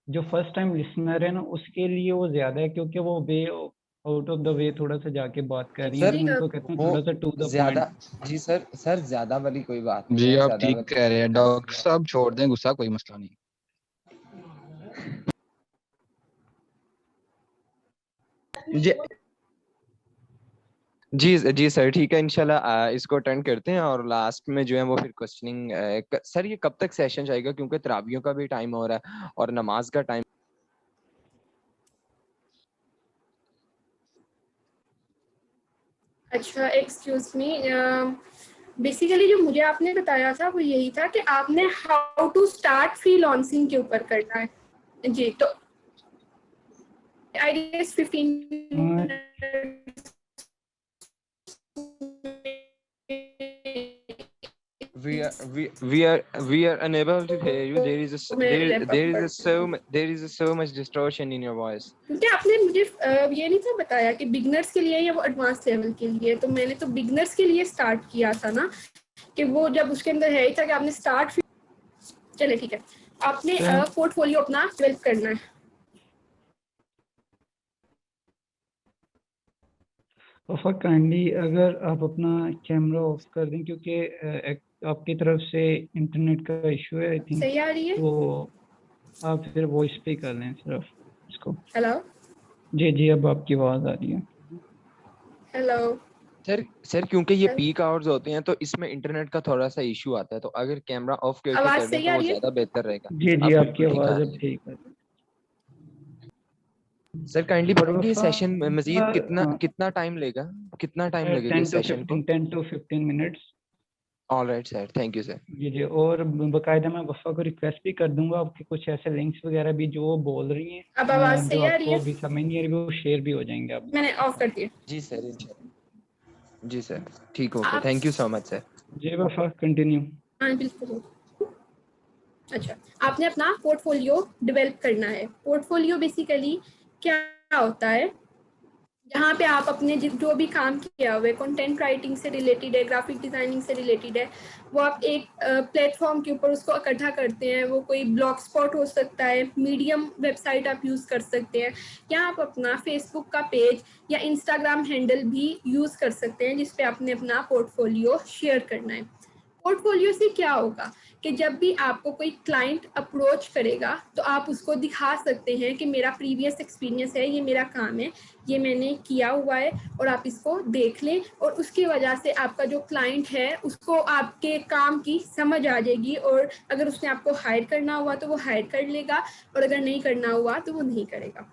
जो फर्स्ट टाइम लिसनर है ना उसके लिए वो ज़्यादा है, क्योंकि वो way out of the way थोड़ा सा जाके बात कर रही है। सर तो मैं एक्चुअली उनको कहता हूँ वो थोड़ा सा टू द ज्यादा पॉइंट। जी सर सर ज्यादा वाली कोई बात नहीं जी है, आप ज्यादा ठीक वाली कह रहे हैं बात डॉक्टर नहीं है। साहब, छोड़ दें गुस्सा, कोई मसला नहीं। जी जी सर ठीक है, इंशाल्लाह इसको अटेंड करते हैं और लास्ट में जो है वो फिर क्वेश्चनिंग सर ये कब तक सेशन जाएगा, क्योंकि तरावियों का भी टाइम हो रहा है और नमाज का टाइम। अच्छा, एक्सक्यूज मी, बेसिकली जो मुझे आपने बताया था वो यही था कि आपने हाउ टू स्टार्ट फ्रीलांसिंग के ऊपर करना है जी। तो I guess 15 We are unable to hear you. There is मैं रैप अप कर दूँ, there is so much distortion in your voice. क्योंकि आपने मुझे ये नहीं था बताया कि बिगनर्स के लिए या वो एडवांस लेवल के लिए। तो मैंने तो बिगनर्स के लिए स्टार्ट किया था ना, कि वो जब उसके अंदर है ही था कि आपने स्टार्ट। चले ठीक है, आपने पोर्टफोलियो अपना डेवलप करना है। वफा काइंडली अगर आप अपना कैमरा ऑफ कर दें, क्योंकि आपकी तरफ से इंटरनेट का इशू है आई थिंक, सही आ रही है? तो आप फिर वॉइस पे कर लें सिर्फ इसको। हेलो जी जी अब आपकी आवाज़ आ रही है। हेलो सर क्योंकि ये पीक आवर्स होते हैं तो इसमें इंटरनेट का थोड़ा सा इशू आता है, तो अगर कैमरा ऑफ करके आवाज कर दें सही तो आ वो रही है? ज्यादा बेहतर रहेगा। जी जी अब आपकी बिल्कुल ठीक आ आवाज़ रही अब है। ठीक है। सर काइंडली बताएंगे वफा सेशन मजीद कितना टाइम लेगा, कितना टाइम लगेगा इस सेशन को? 10 to 15 minutes. All right sir, thank you sir. जी जी, और बाकायदा मैं वफ़ा को रिक्वेस्ट भी कर दूंगा आपके कुछ ऐसे लिंक्स वगैरह भी जो वो बोल रही हैं, अब आवाज जो सही आ रही आपको है? अभी समझ नहीं आ रही, वो शेयर भी हो जाएंगे आप। मैंने ऑफ कर दिया। जी सर इंशाल्लाह। जी सर ठीक, ओके, आप thank you so much sir. जी वफ़ा कंटिन्यू। हाँ बिल्कुल। अच्छा, आपने अपना पोर्टफोलियो डेवलप करना है। पोर्टफोलियो बेसिकली क्या होता है, जहाँ पे आप अपने जो भी काम किया हुआ है, कंटेंट राइटिंग से रिलेटेड है, ग्राफिक डिजाइनिंग से रिलेटेड है, वो आप एक प्लेटफॉर्म के ऊपर उसको इकट्ठा करते हैं। वो कोई ब्लॉग स्पॉट हो सकता है, मीडियम वेबसाइट आप यूज़ कर सकते हैं, या आप अपना फेसबुक का पेज या इंस्टाग्राम हैंडल भी यूज़ कर सकते हैं, जिसपे आपने अपना पोर्टफोलियो शेयर करना है। पोर्टफोलियो से क्या होगा कि जब भी आपको कोई क्लाइंट अप्रोच करेगा तो आप उसको दिखा सकते हैं कि मेरा प्रीवियस एक्सपीरियंस है, ये मेरा काम है, ये मैंने किया हुआ है, और आप इसको देख लें। और उसकी वजह से आपका जो क्लाइंट है उसको आपके काम की समझ आ जाएगी, और अगर उसने आपको हायर करना हुआ तो वो हायर कर लेगा, और अगर नहीं करना हुआ तो वो नहीं करेगा।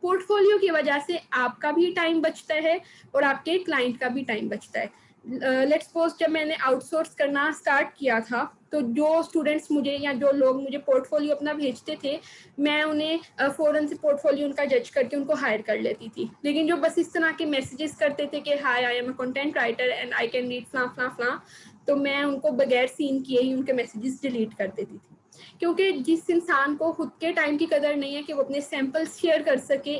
पोर्टफोलियो की वजह से आपका भी टाइम बचता है और आपके क्लाइंट का भी टाइम बचता है। लेट्स सपोज जब मैंने आउटसोर्स करना स्टार्ट किया था, तो जो स्टूडेंट्स मुझे या जो लोग मुझे पोर्टफोलियो अपना भेजते थे, मैं उन्हें फ़ौरन से पोर्टफोलियो उनका जज करके उनको हायर कर लेती थी। लेकिन जो बस इस तरह के मैसेजेस करते थे कि hi I am a content writer and I can read फला फला फला, तो मैं उनको बगैर सीन किए ही उनके मैसेजेस डिलीट कर देती थी। क्योंकि जिस इंसान को खुद के टाइम की कदर नहीं है कि वो अपने सैंपल्स शेयर कर सके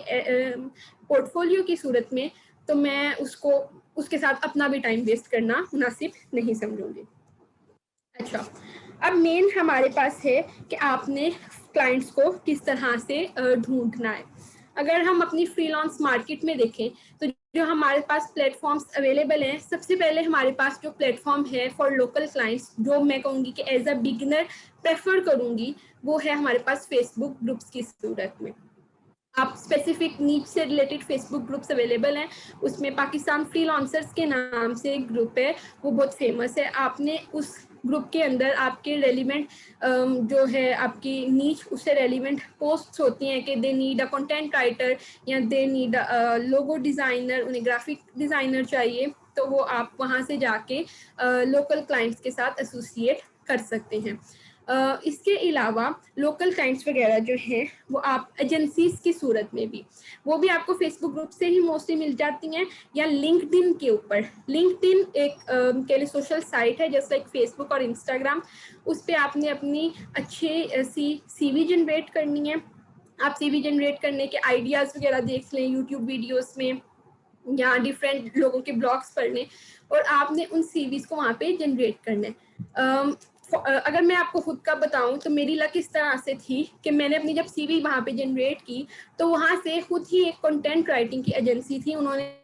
पोर्टफोलियो की सूरत में, तो मैं उसको उसके साथ अपना भी टाइम वेस्ट करना मुनासिब नहीं समझूंगी। अच्छा, अब मेन हमारे पास है कि आपने क्लाइंट्स को किस तरह से ढूंढना है। अगर हम अपनी फ्रीलांस मार्केट में देखें तो जो हमारे पास प्लेटफॉर्म्स अवेलेबल हैं, सबसे पहले हमारे पास जो प्लेटफॉर्म है फॉर लोकल क्लाइंट्स, जो मैं कहूँगी कि एज अ बिगिनर प्रेफर करूँगी, वो है हमारे पास फेसबुक ग्रुप्स की सूरत में। आप स्पेसिफिक नीच से रिलेटेड फेसबुक ग्रुप्स अवेलेबल हैं। उसमें पाकिस्तान फ्रीलांसर्स के नाम से एक ग्रुप है, वो बहुत फेमस है। आपने उस ग्रुप के अंदर आपके रेलिवेंट जो है आपकी नीच, उससे रेलिवेंट पोस्ट्स होती हैं कि they need a content writer या they need a logo designer, उन्हें ग्राफिक डिज़ाइनर चाहिए, तो वो आप वहाँ से जाके लोकल क्लाइंट्स के साथ एसोसिएट कर सकते हैं। इसके अलावा लोकल क्लाइंट्स वगैरह जो हैं वो आप एजेंसीज की सूरत में भी, वो भी आपको फेसबुक ग्रुप से ही मोस्टली मिल जाती हैं, या लिंक्डइन के ऊपर। लिंक्डइन एक के लिए सोशल साइट है जैसे लाइक फेसबुक और इंस्टाग्राम। उस पर आपने अपनी अच्छे सीवी जनरेट करनी है। आप सीवी जनरेट करने के आइडियाज़ वगैरह देख लें यूट्यूब वीडियोज़ में, या डिफरेंट लोगों के ब्लॉग्स पढ़ने, और आपने उन सीवीज को वहाँ पे जनरेट करना है। अगर मैं आपको खुद का बताऊं तो मेरी लक इस तरह से थी कि मैंने अपनी जब सीवी वहाँ पे जनरेट की तो वहाँ से खुद ही एक कंटेंट राइटिंग की एजेंसी थी, उन्होंने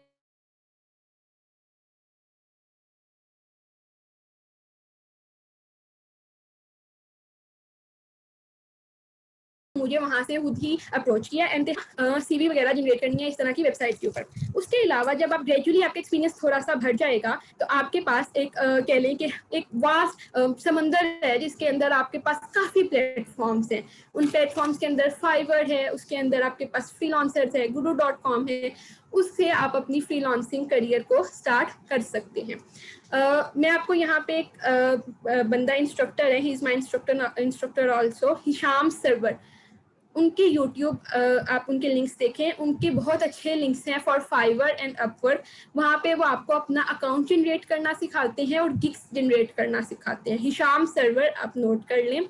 मुझे वहाँ से खुद ही अप्रोच किया एंड सीवी वगैरह जनरेट करनी है इस तरह की वेबसाइट के ऊपर। उसके अलावा जब आप ग्रेजुअली आपका एक्सपीरियंस थोड़ा सा बढ़ जाएगा तो आपके पास एक कह लें कि एक वास्ट समंदर है जिसके अंदर आपके पास काफ़ी प्लेटफॉर्म्स हैं। उन प्लेटफॉर्म्स के अंदर फाइवर है, उसके अंदर आपके पास फ्रीलांसर्स है, guru.com है, उससे आप अपनी फ्रीलांसिंग करियर को स्टार्ट कर सकते हैं। मैं आपको यहाँ पे एक बंदा इंस्ट्रक्टर है, he is my instructor also, Hisham Sarwar, उनके यूट्यूब आप उनके लिंक्स देखें, उनके बहुत अच्छे लिंक्स हैं फॉर फाइवर एंड अपवर्क। वहाँ पे वो आपको अपना अकाउंट जनरेट करना सिखाते हैं और गिग्स जनरेट करना सिखाते हैं। हिशाम सर्वर आप नोट कर लें,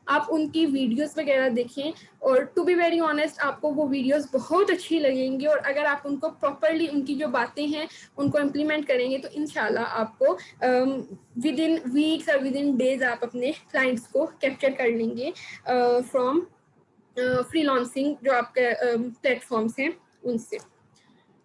आप उनकी वीडियोस वगैरह देखें और टू बी वेरी ऑनेस्ट आपको वो वीडियोस बहुत अच्छी लगेंगी, और अगर आप उनको प्रॉपरली उनकी जो बातें हैं उनको इम्प्लीमेंट करेंगे तो इंशाल्लाह आपको विद इन वीक्स और विद इन डेज आप अपने क्लाइंट्स को कैप्चर कर लेंगे फ्रॉम फ्रीलांसिंग जो आपके प्लेटफॉर्म्स हैं उनसे।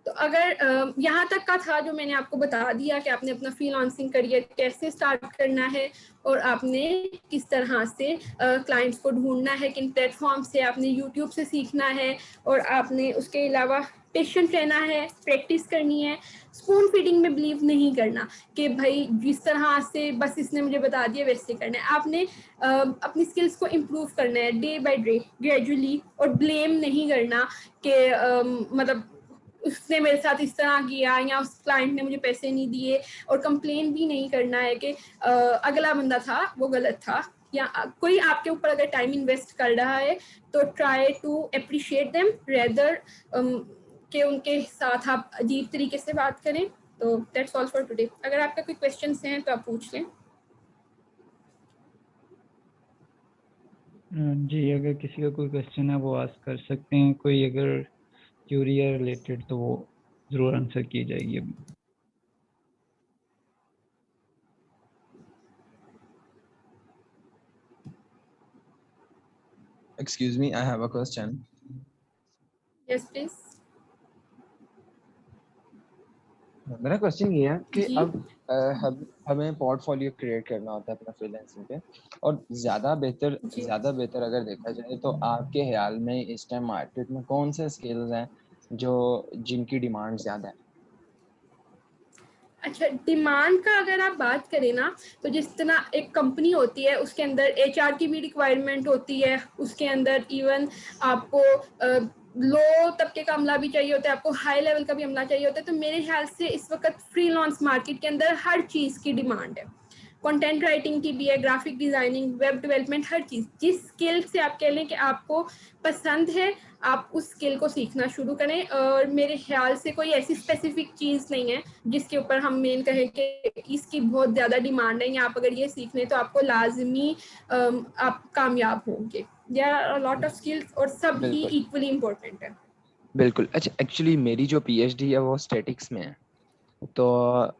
तो अगर यहाँ तक का था जो मैंने आपको बता दिया कि आपने अपना फ्रीलांसिंग करियर कैसे स्टार्ट करना है और आपने किस तरह से क्लाइंट्स को ढूंढना है, किन प्लेटफॉर्म से, आपने यूट्यूब से सीखना है और आपने उसके अलावा पेशेंट रहना है, प्रैक्टिस करनी है, स्पून फीडिंग में बिलीव नहीं करना कि भाई जिस तरह से बस इसने मुझे बता दिया वैसे करना है। आपने अपनी स्किल्स को इम्प्रूव करना है डे बाय डे ग्रेजुअली, और ब्लेम नहीं करना कि मतलब उसने मेरे साथ इस तरह किया या उस क्लाइंट ने मुझे पैसे नहीं दिए, और कंप्लेन भी नहीं करना है कि अगला बंदा था वो गलत था, या कोई आपके ऊपर अगर टाइम इन्वेस्ट कर रहा है तो try to appreciate them rather कि उनके साथ आप अजीब तरीके से बात करें। तो दैट्स ऑल फॉर टुडे। अगर आपका कोई क्वेश्चंस हैं तो आप पूछ लें। जी, अगर किसी का कोई क्वेश्चन है वो आस्क कर सकते हैं, कोई अगर क्यूरी है रिलेटेड तो वो ज़रूर आंसर की जाएगी अभी। Excuse me, I have a question. Yes please. मेरा क्वेश्चन ये है कि जी। अब हमें पोर्टफोलियो क्रिएट करना होता है अपना फ्रीलांसिंग पे, और ज़्यादा बेहतर अगर देखा जाए तो आपके ख्याल में इस टाइम मार्केट में कौन से स्किल्स हैं जो जिनकी डिमांड ज़्यादा है? अच्छा, डिमांड का अगर आप बात करें ना तो जिस तरह एक कंपनी होती है उसके अंदर एचआर की भी रिक्वायरमेंट होती है, उसके अंदर इवन आपको लो तबके का अमला भी चाहिए होता है, आपको हाई लेवल का भी अमला चाहिए होता है। तो मेरे ख्याल से इस वक्त फ्रीलांस मार्केट के अंदर हर चीज़ की डिमांड है, कंटेंट राइटिंग की भी है, ग्राफिक डिजाइनिंग, वेब डेवलपमेंट, हर चीज़। जिस स्किल से आप कह लें कि आपको पसंद है आप उस स्किल को सीखना शुरू करें, और मेरे ख्याल से कोई ऐसी स्पेसिफिक चीज़ नहीं है जिसके ऊपर हम मेन कहें कि इसकी बहुत ज़्यादा डिमांड है या आप अगर ये सीख लें तो आपको लाजमी आप कामयाब होंगे। There are a lot of skills और सब ही बिल्कुल इक्वली इम्पोर्टेंट है। बिल्कुल। अच्छा, एक्चुअली मेरी जो पीएचडी है वो स्टैटिक्स में है, तो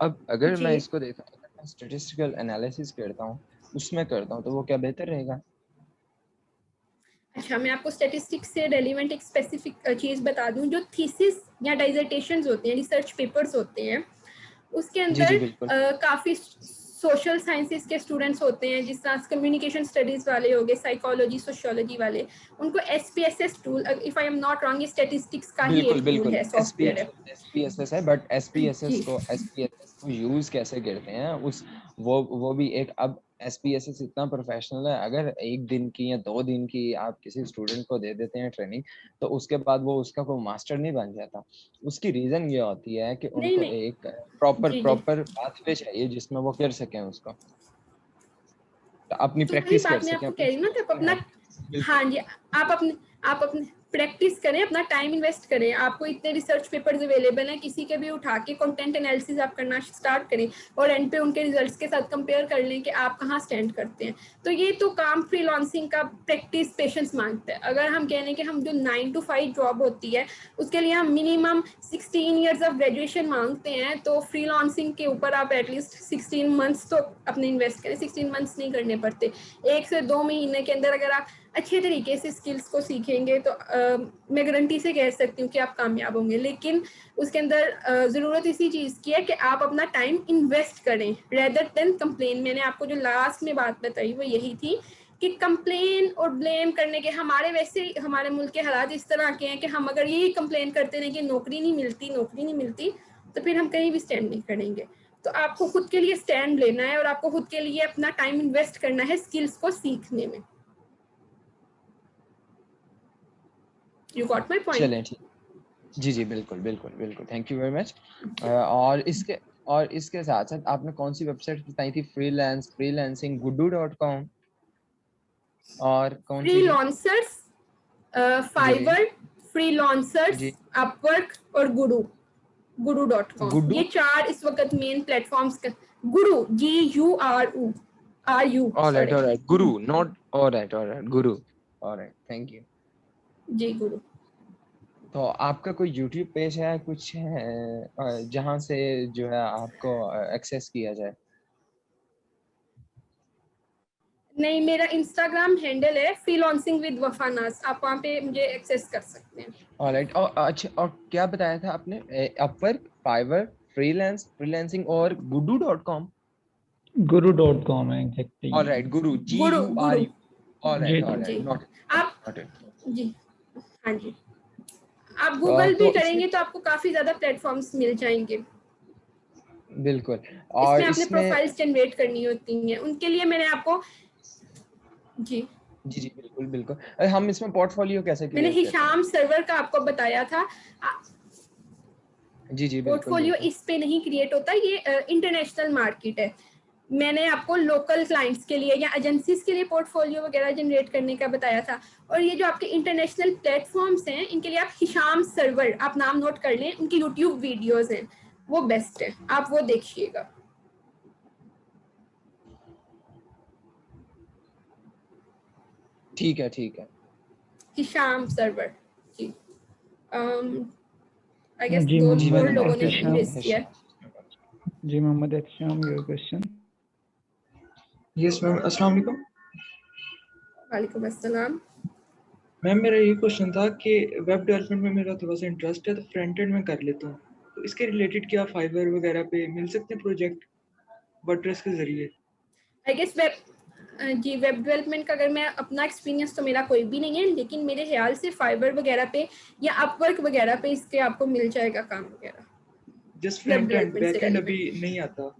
अब अगर मैं जी। इसको देखा, अगर मैं स्टैटिस्टिकल एनालिसिस करता हूँ तो वो क्या बेहतर रहेगा? अच्छा, मैं आपको स्टैटिस्टिक्स से रेलिवेंट एक स्पेसिफिक चीज़ बता दूं। जो थीसिस या डाइजर्टेशंस होते हैं, रिसर्च पेपर्स होते हैं, उसके जी जी अंदर बिल्कुल काफ़ी सोशल साइंसेस के स्टूडेंट्स होते हैं, जिस तरह कम्युनिकेशन स्टडीज़ वाले हो गए, साइकोलॉजी, सोशियोलॉजी वाले, उनको SPSS tool, if I am not wrong, ये स्टैटिस्टिक्स का ही बिल्कुल एक टूल बिल्कुल है, सॉफ्टवेयर है। एसपीएसएस है, बट जी। एसपीएसएस को यूज कैसे करते हैं उस वो भी एक, अब एसपीएसएस इतना प्रोफेशनल है, अगर एक दिन की या 2 दिन की आप किसी स्टूडेंट को दे देते हैं ट्रेनिंग, तो उसके बाद वो उसका कोई मास्टर नहीं बन जाता। उसकी रीजन ये होती है कि नहीं उनको नहीं। एक प्रॉपर जी जी। प्रॉपर पाथवे चाहिए जिसमें वो कर सकें उसको, तो अपनी तो वही प्रैक्टिस कर बात मैं सकें, आपको अपनी कह रही हूँ ना कि आप स्किल्स पे अपना, बिल्कुल हाँ जी, आप अपने प्रैक्टिस करें, अपना टाइम इन्वेस्ट करें। आपको इतने रिसर्च पेपर्स अवेलेबल हैं, किसी के भी उठा के कंटेंट एनालिसिस आप करना स्टार्ट करें और एंड पे उनके रिजल्ट्स के साथ कंपेयर कर लें कि आप कहाँ स्टैंड करते हैं। तो ये तो काम फ्रीलांसिंग का प्रैक्टिस, पेशेंस मांगता है। अगर हम कह लें कि हम जो 9 to 5 जॉब होती है उसके लिए हम मिनिमम 16 ईयर्स ऑफ ग्रेजुएशन मांगते हैं, तो फ्रीलांसिंग के ऊपर आप एटलीस्ट 16 मंथ्स तो अपने इन्वेस्ट करें। 16 मंथ्स नहीं करने पड़ते, 1 से 2 महीने के अंदर अगर आप अच्छे तरीके से स्किल्स को सीखेंगे तो मैं गारंटी से कह सकती हूँ कि आप कामयाब होंगे। लेकिन उसके अंदर ज़रूरत इसी चीज़ की है कि आप अपना टाइम इन्वेस्ट करें रेदर देन कंप्लेन। मैंने आपको जो लास्ट में बात बताई वो यही थी कि कंप्लेन और ब्लेम करने के, हमारे वैसे हमारे मुल्क के हालात इस तरह के हैं कि हम अगर यही कंप्लेन करते रहें कि नौकरी नहीं मिलती तो फिर हम कहीं भी स्टैंड नहीं करेंगे। तो आपको खुद के लिए स्टैंड लेना है और आपको खुद के लिए अपना टाइम इन्वेस्ट करना है स्किल्स को सीखने में। You got my point? चलें ठीक, जी बिल्कुल बिल्कुल बिल्कुल, थैंक यू वेरी मच। और इसके साथ साथ आपने कौन सी वेबसाइट बताई थी? फ्रीलांसिंग gudu.com और कौन सी थी? फ्रीलांसर्स, फाइवर, फ्रीलांसर्स, जी अपवर्क और गुरु.com। गुड्डू, ये 4 इस वक्त मेन प्लेटफॉर्म्स का। गुरु, GURU, alright Guru, not alright Guru, alright, thank you. जी गुरु। तो आपका कोई YouTube पेज है, कुछ है जहाँ से जो है आपको एक्सेस किया जाए? नहीं, मेरा इंस्टाग्राम हैंडल है फ्रीलांसिंग विद वफानाज, आप वहाँ पे मुझे एक्सेस कर सकते हैं। ऑलराइट, और अच्छा, और क्या बताया था आपने? अपवर्क, फाइवर, फ्रीलांसिंग और gudu.com? guru.com है exactly. Alright, Guru, Guru GURU, ji ji. Not आप जी, हाँ जी, आप तो गूगल भी इसमें करेंगे तो आपको काफी ज्यादा प्लेटफॉर्म्स मिल जाएंगे। बिल्कुल, इसमें और आपने इसमें प्रोफाइल्स जनरेट करनी होती हैं, उनके लिए मैंने आपको जी जी बिल्कुल बिल्कुल। हम इसमें पोर्टफोलियो कैसे मैंने क्रिएट करते हैं? हिशाम सर्वर का आपको बताया था। जी बिल्कुल पोर्टफोलियो बिल्कुल। इस पे नहीं क्रिएट होता, ये इंटरनेशनल मार्केट है। मैंने आपको लोकल क्लाइंट्स के लिए या एजेंसीज के लिए पोर्टफोलियो वगैरह जनरेट करने का बताया था। और ये जो आपके इंटरनेशनल प्लेटफॉर्म्स हैं इनके लिए आप हिशाम सर्वर, आप नाम नोट कर लें, उनकी यूट्यूब वीडियोस हैं, वो बेस्ट है, आप वो देखिएगा। ठीक है हिशाम सर्वर जी। आई गेस जी दो जी, और मैंने मोहम्मद लोगों ने नोट कर हैंड एहतशाम, रेज किया है। जी Mohammad Ehtesham, your question. Yes ma'am, अस्सलाम वालेकुम। वालेकुम अस्सलाम। मैम मेरा ये क्वेश्चन था कि वेब डेवलपमेंट में मेरा थोड़ा सा इंटरेस्ट है, तो फ्रंट एंड में कर लेता हूँ, तो इसके रिलेटेड क्या फाइवर वगैरह पे मिल सकते हैं प्रोजेक्ट वर्डप्रेस के जरिए? आई गेस वेब डेवलपमेंट का अगर मैं अपना एक्सपीरियंस, तो मेरा कोई भी नहीं है, लेकिन मेरे ख्याल से फाइबर वगैरह पे या अपवर्क वगैरह पे इसके आपको मिल जाएगा काम वगैरह, just web front end, development से बैक एंड अभी रिलेटेड। नहीं आता।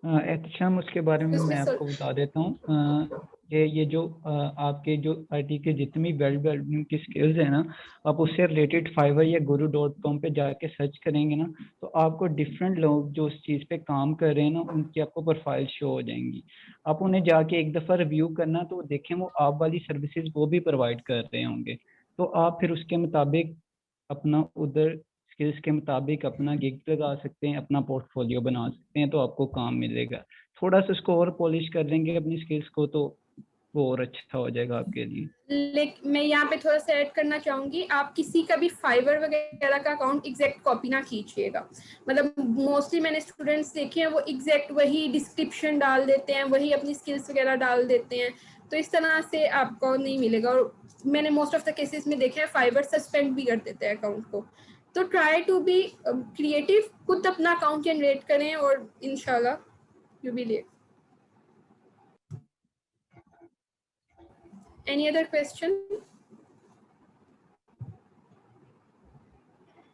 एहतशाम, उसके बारे में मैं आपको बता देता हूँ। ये जो आपके जो आईटी के जितनी वेब डेवलपमेंट की स्किल्स है ना, आप उससे रिलेटेड फाइवर या guru.com पे जाके सर्च करेंगे ना, तो आपको डिफरेंट लोग जो उस चीज़ पे काम कर रहे हैं ना, उनकी आपको प्रोफाइल शो हो जाएंगी। आप उन्हें जाके एक दफ़ा रिव्यू करना, तो देखें वो आप वाली सर्विसेज वो भी प्रोवाइड कर रहे होंगे, तो आप फिर उसके मुताबिक अपना उधर स्किल्स के मुताबिक अपना गिग लगा सकते हैं, अपना पोर्टफोलियो बना सकते हैं, तो आपको काम मिलेगा। थोड़ा सा उसको और पॉलिश कर देंगे अपनी स्किल्स को, तो वो और अच्छा हो जाएगा आपके लिए। लेकिन मैं यहाँ पे थोड़ा सा ऐड करना चाहूँगी, आप किसी का भी फाइवर वगैरह का अकाउंट एग्जैक्ट कॉपी ना खींचिएगा। मतलब मोस्टली मैंने स्टूडेंट्स देखे हैं वो एग्जैक्ट वही डिस्क्रिप्शन डाल देते हैं, वही अपनी स्किल्स वगैरह डाल देते हैं, तो इस तरह से आपको नहीं मिलेगा। और मैंने मोस्ट ऑफ द केसेस में देखा है फाइवर सस्पेंड भी कर देते हैं अकाउंट को। तो ट्राई टू बी क्रिएटिव, खुद अपना अकाउंट जनरेट करें और इंशाल्लाह you will live. Any other question?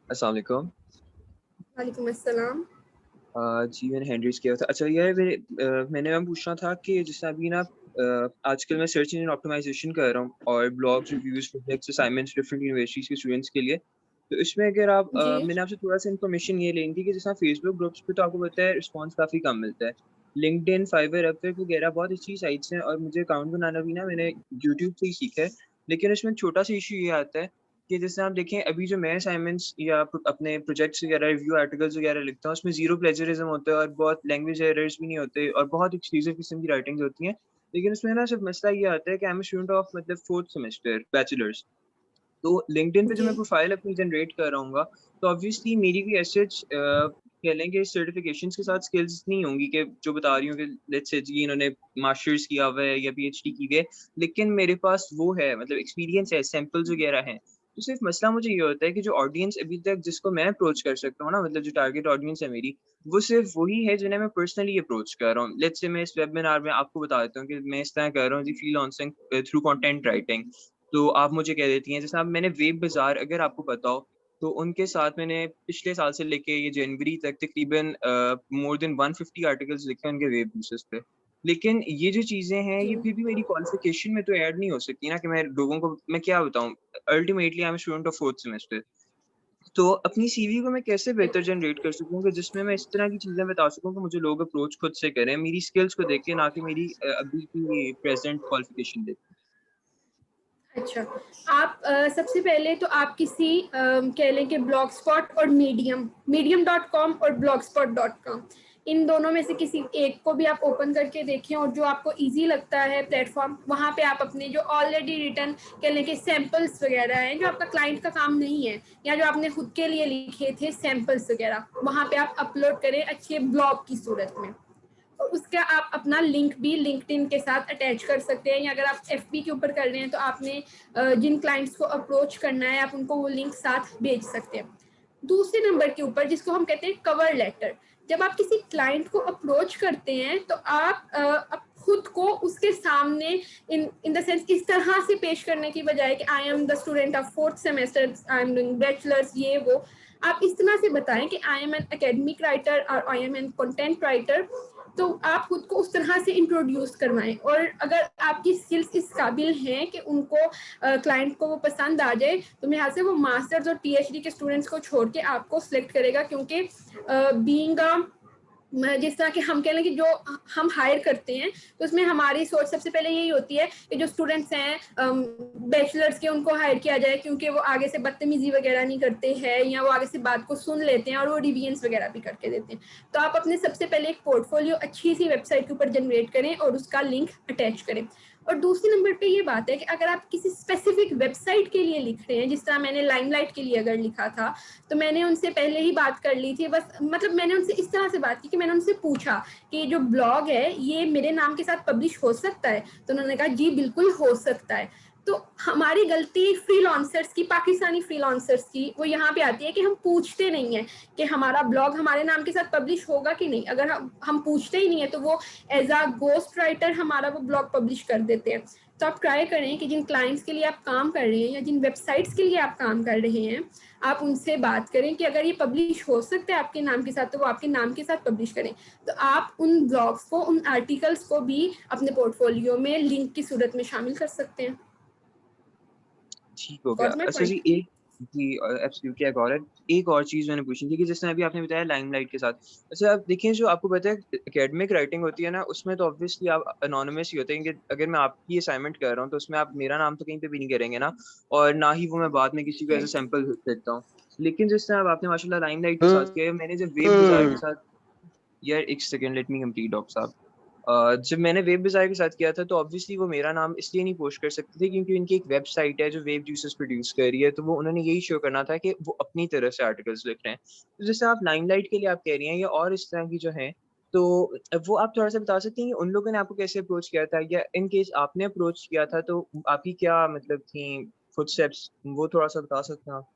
अस्सलाम वालेकुम। वालेकुम अस्सलाम। जी मैंने हैंड रेज किया था। अच्छा ये मैंने मैम पूछना था कि जैसे अभी ना आजकल मैं सर्च इंजन ऑप्टिमाइजेशन कर रहा हूँ और blogs, reviews, projects, assignments different universities के स्टूडेंट्स के लिए, तो इसमें अगर आप मैंने आपसे थोड़ा सा इन्फॉर्मेशन ये लेनी थी कि जैसा फेसबुक ग्रुप्स पे तो आपको पता है रिस्पॉन्स काफ़ी कम मिलता है, लिंक्डइन, फाइवर, अपवर्क वगैरह बहुत अच्छी साइट्स हैं और मुझे अकाउंट बनाना भी ना मैंने यूट्यूब से ही सीखा है, लेकिन उसमें छोटा सा इशू ये आता है कि जैसे आप देखें अभी जो मैं असाइनमेंट्स या अपने प्रोजेक्ट्स वगैरह रिव्यू आर्टिकल्स वगैरह लिखता हूँ उसमें जीरो प्लेजरिज्म होता है और बहुत लैंग्वेज एरर्स भी नहीं होते और बहुत एक्सक्लूसिव किस्म की राइटिंग्स होती हैं। लेकिन उसमें ना सिर्फ मसला ये आता है कि I am a student of मतलब 4th सेमेस्टर बैचलर्स। तो लिंक्डइन पे जो जी मैं प्रोफाइल अपनी जनरेट कर रहा हूँ तो ऑब्वियसली मेरी भी ऐसे कह लें कि सर्टिफिकेशंस के साथ स्किल्स नहीं होंगी कि जो बता रही हूँ कि लेट्स से जी इन्होंने मास्टर्स किया हुआ है या पीएचडी की हुई है, लेकिन मेरे पास वो है मतलब एक्सपीरियंस है, सैंपल्स वगैरह हैं। तो सिर्फ मसला मुझे ये होता है कि जो ऑडियंस अभी तक जिसको मैं अप्रोच कर सकता हूँ ना, मतलब जो टारगेट ऑडियंस है मेरी, वो सिर्फ वही है जिन्हें मैं पर्सनली अप्रोच कर रहा हूँ। लेट्स से मैं इस वेबिनार में आपको बता देता हूँ कि मैं इस तरह कर रहा हूँ जी फ्रीलांसिंग थ्रू कंटेंट राइटिंग। तो आप मुझे कह देती हैं जैसे अब मैंने वेब बाज़ार अगर आपको पता हो, तो उनके साथ मैंने पिछले साल से लेके ये जनवरी तक तकरीबन मोर देन 150 आर्टिकल्स लिखे हैं उनके वेब बेसिस पे। लेकिन ये जो चीज़ें हैं ये जी फिर भी मेरी क्वालिफ़िकेशन में तो ऐड नहीं हो सकती ना कि मैं लोगों को मैं क्या बताऊँ? Ultimately I am a student of 4th semester. तो अपनी सीवी को मैं कैसे बेहतर जनरेट कर सकूँ कि जिसमें मैं इस तरह की चीज़ें बता सकूँ कि मुझे लोग अप्रोच खुद से करें, मेरी स्किल्स को देख के ना कि मेरी अभी की प्रेज़ेंट क्वालिफ़िकेशन देख के। अच्छा, आप सबसे पहले तो आप किसी कह लें कि ब्लॉगस्पॉट और मीडियम.com और ब्लॉगस्पॉट.com इन दोनों में से किसी एक को भी आप ओपन करके देखें और जो आपको ईज़ी लगता है प्लेटफ़ॉर्म, वहाँ पे आप अपने जो ऑलरेडी रिटन कह लें कि सैंपल्स वगैरह हैं, जो आपका क्लाइंट का काम नहीं है या जो आपने खुद के लिए लिखे थे सैंपल्स वगैरह, वहाँ पे आप अपलोड करें अच्छे ब्लॉग की सूरत में। और उसका आप अपना लिंक भी लिंक्डइन के साथ अटैच कर सकते हैं, या अगर आप एफबी के ऊपर कर रहे हैं तो आपने जिन क्लाइंट्स को अप्रोच करना है आप उनको वो लिंक साथ भेज सकते हैं। दूसरे नंबर के ऊपर जिसको हम कहते हैं कवर लेटर, जब आप किसी क्लाइंट को अप्रोच करते हैं तो आप खुद को उसके सामने इन द सेंस इस तरह से पेश करने की बजाय कि I am the student of 4th semester, I am doing bachelors, ये वो, आप इस तरह से बताएं कि I am an academic writer और I am an content writer. तो आप खुद को उस तरह से इंट्रोड्यूस करवाएं, और अगर आपकी स्किल्स इस काबिल हैं कि उनको क्लाइंट को वो पसंद आ जाए, तो मेरे ख्याल से वो मास्टर्स और पीएचडी के स्टूडेंट्स को छोड़ के आपको सिलेक्ट करेगा, क्योंकि बीइंग जिस तरह के हम कह लें कि जो हम हायर करते हैं तो उसमें हमारी सोच सबसे पहले यही होती है कि जो स्टूडेंट्स हैं बैचलर्स के उनको हायर किया जाए, क्योंकि वो आगे से बदतमीजी वगैरह नहीं करते हैं या वो आगे से बात को सुन लेते हैं और वो रिवीजन्स वगैरह भी करके देते हैं। तो आप अपने सबसे पहले एक पोर्टफोलियो अच्छी सी वेबसाइट के ऊपर जनरेट करें और उसका लिंक अटैच करें। और दूसरे नंबर पे ये बात है कि अगर आप किसी स्पेसिफिक वेबसाइट के लिए लिख रहे हैं, जिस तरह मैंने लाइमलाइट के लिए अगर लिखा था, तो मैंने उनसे पहले ही बात कर ली थी। बस मतलब मैंने उनसे इस तरह से बात की कि मैंने उनसे पूछा कि जो ब्लॉग है ये मेरे नाम के साथ पब्लिश हो सकता है, तो उन्होंने कहा जी बिल्कुल हो सकता है। तो हमारी गलती फ्रीलांसर्स की, पाकिस्तानी फ्रीलांसर्स की, वो यहाँ पे आती है कि हम पूछते नहीं हैं कि हमारा ब्लॉग हमारे नाम के साथ पब्लिश होगा कि नहीं। अगर हम पूछते ही नहीं है तो वो एज अ गोस्ट राइटर हमारा वो ब्लॉग पब्लिश कर देते हैं। तो आप ट्राई करें कि जिन क्लाइंट्स के लिए आप काम कर रहे हैं या जिन वेबसाइट्स के लिए आप काम कर रहे हैं, आप उनसे बात करें कि अगर ये पब्लिश हो सकता है आपके नाम के साथ, तो वो आपके नाम के साथ पब्लिश करें। तो आप उन ब्लॉग्स को, उन आर्टिकल्स को भी अपने पोर्टफोलियो में लिंक की सूरत में शामिल कर सकते हैं। ठीक हो गया। गॉट माय अच्छा पॉइंट? जी एक जी एब्सोल्युटली आई गॉट इट। एक और चीज़ मैंने पूछनी थी कि जैसे अभी आपने बताया लाइमलाइट के साथ। अच्छा आप देखिए जो आपको पता है एकेडमिक राइटिंग होती है ना, उसमें तो ऑब्वियसली आप एनोनिमस ही होते हैं कि अगर मैं आपकी असाइनमेंट कर रहा हूँ तो उसमें आप मेरा नाम तो कहीं पे भी नहीं करेंगे ना, और ना ही वो मैं बाद में किसी को एज़ अ सैंपल देता हूँ। लेकिन जिस तरह अब आपने माशाल्लाह लाइमलाइट के साथ किया है, मैंने जब वेब बाज़ार के साथ यार एक second let me complete doctor साहब। जब मैंने वेब डिज़ाइन के साथ किया था तो ऑब्वियसली वो मेरा नाम इसलिए नहीं पोस्ट कर सकते थे क्योंकि उनकी एक वेबसाइट है जो वेब जूसेस प्रोड्यूस कर रही है, तो वो उन्होंने यही शो करना था कि वो अपनी तरफ से आर्टिकल्स लिख रहे हैं। तो जैसे आप लाइमलाइट के लिए आप कह रही हैं या और इस तरह की जो हैं, तो वो आप थोड़ा-सा बता सकती हैं कि उन लोगों ने आपको कैसे अप्रोच किया था, या इन केस आपने अप्रोच किया था तो आपकी क्या मतलब थी फुटस्टेप्स, वो थोड़ा-सा बता सकते हैं आप?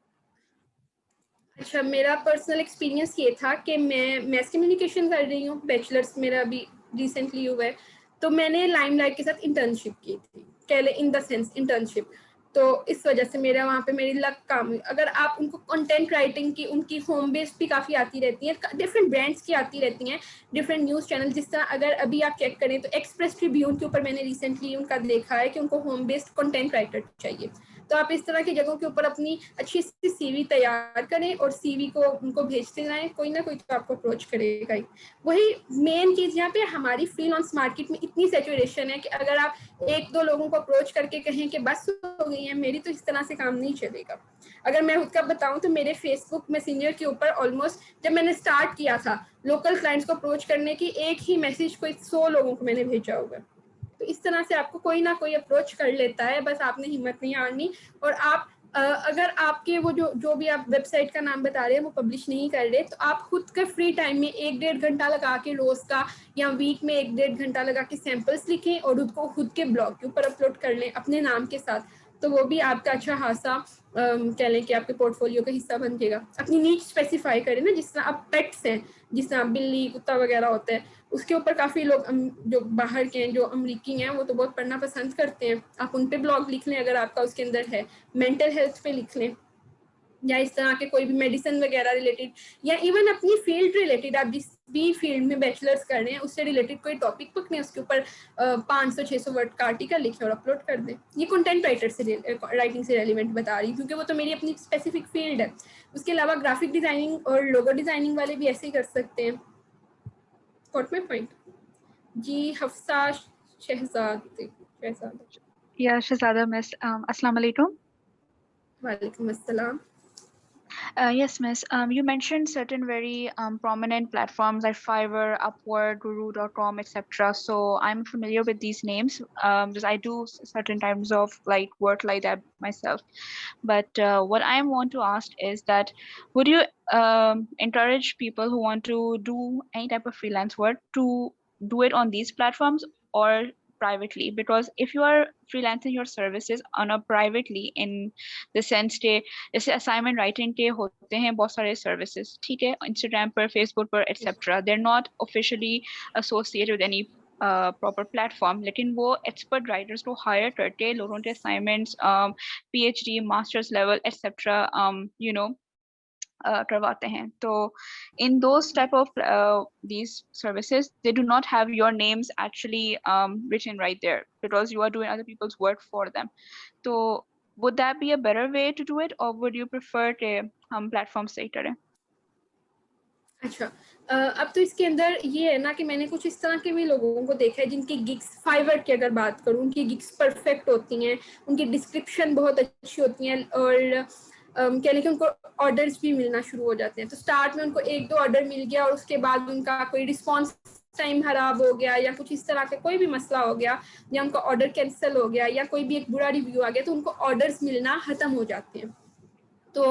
अच्छा, मेरा पर्सनल एक्सपीरियंस ये था कि मैं मैस कम्युनिकेशन कर रही हूँ, बैचलर्स मेरा अभी रिसेंटली हुआ है। तो मैंने लाइमलाइट के साथ इंटर्नशिप की थी, कह लें इन द सेंस इंटर्नशिप। तो इस वजह से मेरा वहाँ पे मेरी लक काम हुई। अगर आप उनको कंटेंट राइटिंग की उनकी होम बेस्ड भी काफ़ी आती रहती हैं, डिफरेंट ब्रांड्स की आती रहती हैं, डिफरेंट न्यूज़ चैनल। जिस तरह अगर अभी आप चेक करें तो एक्सप्रेस ट्रिब्यून के ऊपर मैंने रिसेंटली उनका देखा है कि उनको होम बेस्ड कंटेंट राइटर चाहिए। तो आप इस तरह की जगहों के ऊपर अपनी अच्छी सी सीवी तैयार करें और सीवी को उनको भेजते जाएं, कोई ना कोई तो आपको अप्रोच करेगा ही। वही मेन चीज़ यहाँ पे हमारी फ्रीलांस मार्केट में इतनी सैचुरेशन है कि अगर आप 1-2 लोगों को अप्रोच करके कहें कि बस हो गई है मेरी, तो इस तरह से काम नहीं चलेगा। अगर मैं खुद का बताऊं तो मेरे फेसबुक मैसेंजर के ऊपर ऑलमोस्ट जब मैंने स्टार्ट किया था लोकल क्लाइंट्स को अप्रोच करने की, एक ही मैसेज कोई 100 लोगों को मैंने भेजा होगा। तो इस तरह से आपको कोई ना कोई अप्रोच कर लेता है, बस आपने हिम्मत नहीं हारनी। और आप अगर आपके वो जो भी आप वेबसाइट का नाम बता रहे हैं वो पब्लिश नहीं कर रहे, तो आप खुद के फ्री टाइम में 1-1.5 घंटा लगा के रोज का या वीक में 1-1.5 घंटा लगा के सैंपल्स लिखें और उसको खुद के ब्लॉग के ऊपर अपलोड कर लें अपने नाम के साथ। तो वो भी आपका अच्छा खासा कह लें कि आपके पोर्टफोलियो का हिस्सा बन जाएगा। अपनी नीच स्पेसिफाई करें ना, जिस तरह आप पेट्स हैं, जिस तरह बिल्ली कुत्ता वगैरह होता है, उसके ऊपर काफ़ी लोग जो बाहर के हैं, जो अमरीकी हैं, वो तो बहुत पढ़ना पसंद करते हैं। आप उन पे ब्लॉग लिख लें अगर आपका उसके अंदर है, मेंटल हेल्थ पे लिख लें, या इस तरह के कोई भी मेडिसिन वगैरह रिलेटेड, या इवन अपनी फील्ड रिलेटेड, आप जिस भी फील्ड में बैचलर्स कर रहे हैं उससे रिलेटेड कोई टॉपिक पकड़ें, उसके ऊपर 500-600 वर्ड का आर्टिकल लिखें और अपलोड कर दें। ये कंटेंट राइटिंग से रेलिवेंट बता रही हूँ क्योंकि वो तो मेरी अपनी स्पेसिफिक फील्ड है। उसके अलावा ग्राफिक डिजाइनिंग और लोगो डिजाइनिंग वाले भी ऐसे ही कर सकते हैं। Got my point? Ji Hafsa Shahzad Yeah, Shahzada Miss. Assalamu alaikum. वालेकुम अस्सलाम। Yes, Miss. You mentioned certain very prominent platforms like Fiverr, Upwork, Guru.com, etc. So I'm familiar with these names because I do certain types of like work like that myself. But what I want to ask is that would you encourage people who want to do any type of freelance work to do it on these platforms or privately? Because if you are freelancing your services on a privately in the sense के जैसे असाइनमेंट राइटिंग के होते हैं बहुत सारे सर्विसेज, ठीक है, इंस्टाग्राम पर, फेसबुक पर etcetera, they are not officially associated with any proper platform, लेकिन वो एक्सपर्ट राइटर्स को हायर करके लोगों के assignments PhD masters level etcetera you know करवाते हैं. तो in those type of these services, they do not have your names actually written right there because you are doing other people's work for them. So would that be a better way to do it, or would you prefer कि हम platform से ही करें? अच्छा, अब तो इसके अंदर ये है ना कि मैंने कुछ इस तरह के भी लोगों को देखा है जिनकी गिग्स, फाइवर की अगर बात करूं, उनकी गिग्स परफेक्ट होती हैं, उनकी डिस्क्रिप्शन बहुत अच्छी होती हैं और कह लें कि उनको ऑर्डर्स भी मिलना शुरू हो जाते हैं। तो स्टार्ट में उनको 1-2 ऑर्डर मिल गया और उसके बाद उनका कोई रिस्पॉन्स टाइम खराब हो गया या कुछ इस तरह का कोई भी मसला हो गया या उनका ऑर्डर कैंसिल हो गया या कोई भी एक बुरा रिव्यू आ गया, तो उनको ऑर्डर्स मिलना ख़त्म हो जाते हैं, तो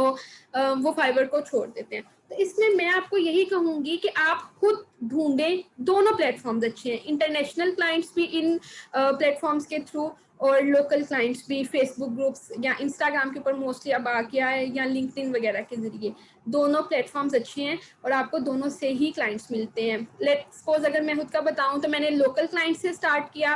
वो फाइवर को छोड़ देते हैं। तो इसमें मैं आपको यही कहूँगी कि आप खुद ढूंढें, दोनों प्लेटफॉर्म्स अच्छे हैं, इंटरनेशनल क्लाइंट्स भी इन प्लेटफॉर्म्स के थ्रू और लोकल क्लाइंट्स भी फेसबुक ग्रुप्स या इंस्टाग्राम के ऊपर मोस्टली अब आ गया है या लिंक्डइन वगैरह के ज़रिए। दोनों प्लेटफॉर्म्स अच्छे हैं और आपको दोनों से ही क्लाइंट्स मिलते हैं। लेट्स सपोज अगर मैं खुद का बताऊं तो मैंने लोकल क्लाइंट से स्टार्ट किया,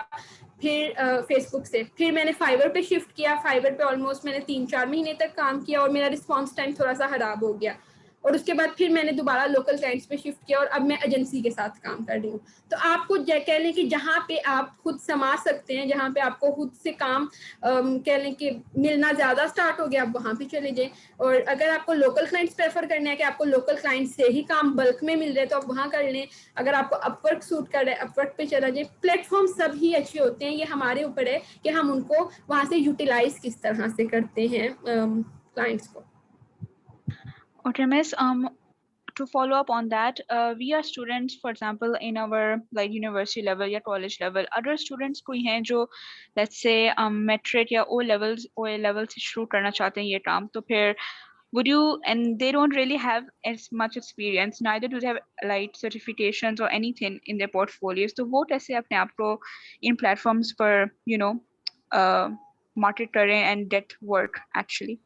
फिर फेसबुक से, फिर मैंने फाइवर पे शिफ्ट किया। फाइवर पे ऑलमोस्ट मैंने 3-4 महीने तक काम किया और मेरा रिस्पॉन्स टाइम थोड़ा सा ख़राब हो गया और उसके बाद फिर मैंने दोबारा लोकल क्लाइंट्स पे शिफ्ट किया और अब मैं एजेंसी के साथ काम कर रही हूँ। तो आपको कह लें कि जहाँ पे आप खुद समा सकते हैं, जहाँ पे आपको खुद से काम कह लें कि मिलना ज़्यादा स्टार्ट हो गया, आप वहाँ पे चले जाएं। और अगर आपको लोकल क्लाइंट्स प्रेफर करना है कि आपको लोकल क्लाइंट्स से ही काम बल्क में मिल रहे हैं तो आप वहाँ कर लें। अगर आपको अपवर्क सूट कर रहे हैं अपवर्क पे चला जाए। प्लेटफॉर्म सब ही अच्छे होते हैं, ये हमारे ऊपर है कि हम उनको वहाँ से यूटिलाइज किस तरह से करते हैं क्लाइंट्स को। Okay, Miss. To follow up on that, we are students, for example, in our like university level या college level. Other students कोई हैं जो let's say metric या O level से शुरू करना चाहते हैं ये काम, तो फिर would you, and they don't really have as much experience, neither do they have like certifications or anything in their portfolios, तो वो कैसे अपने आप को इन platforms पर you know market करें and get work actually?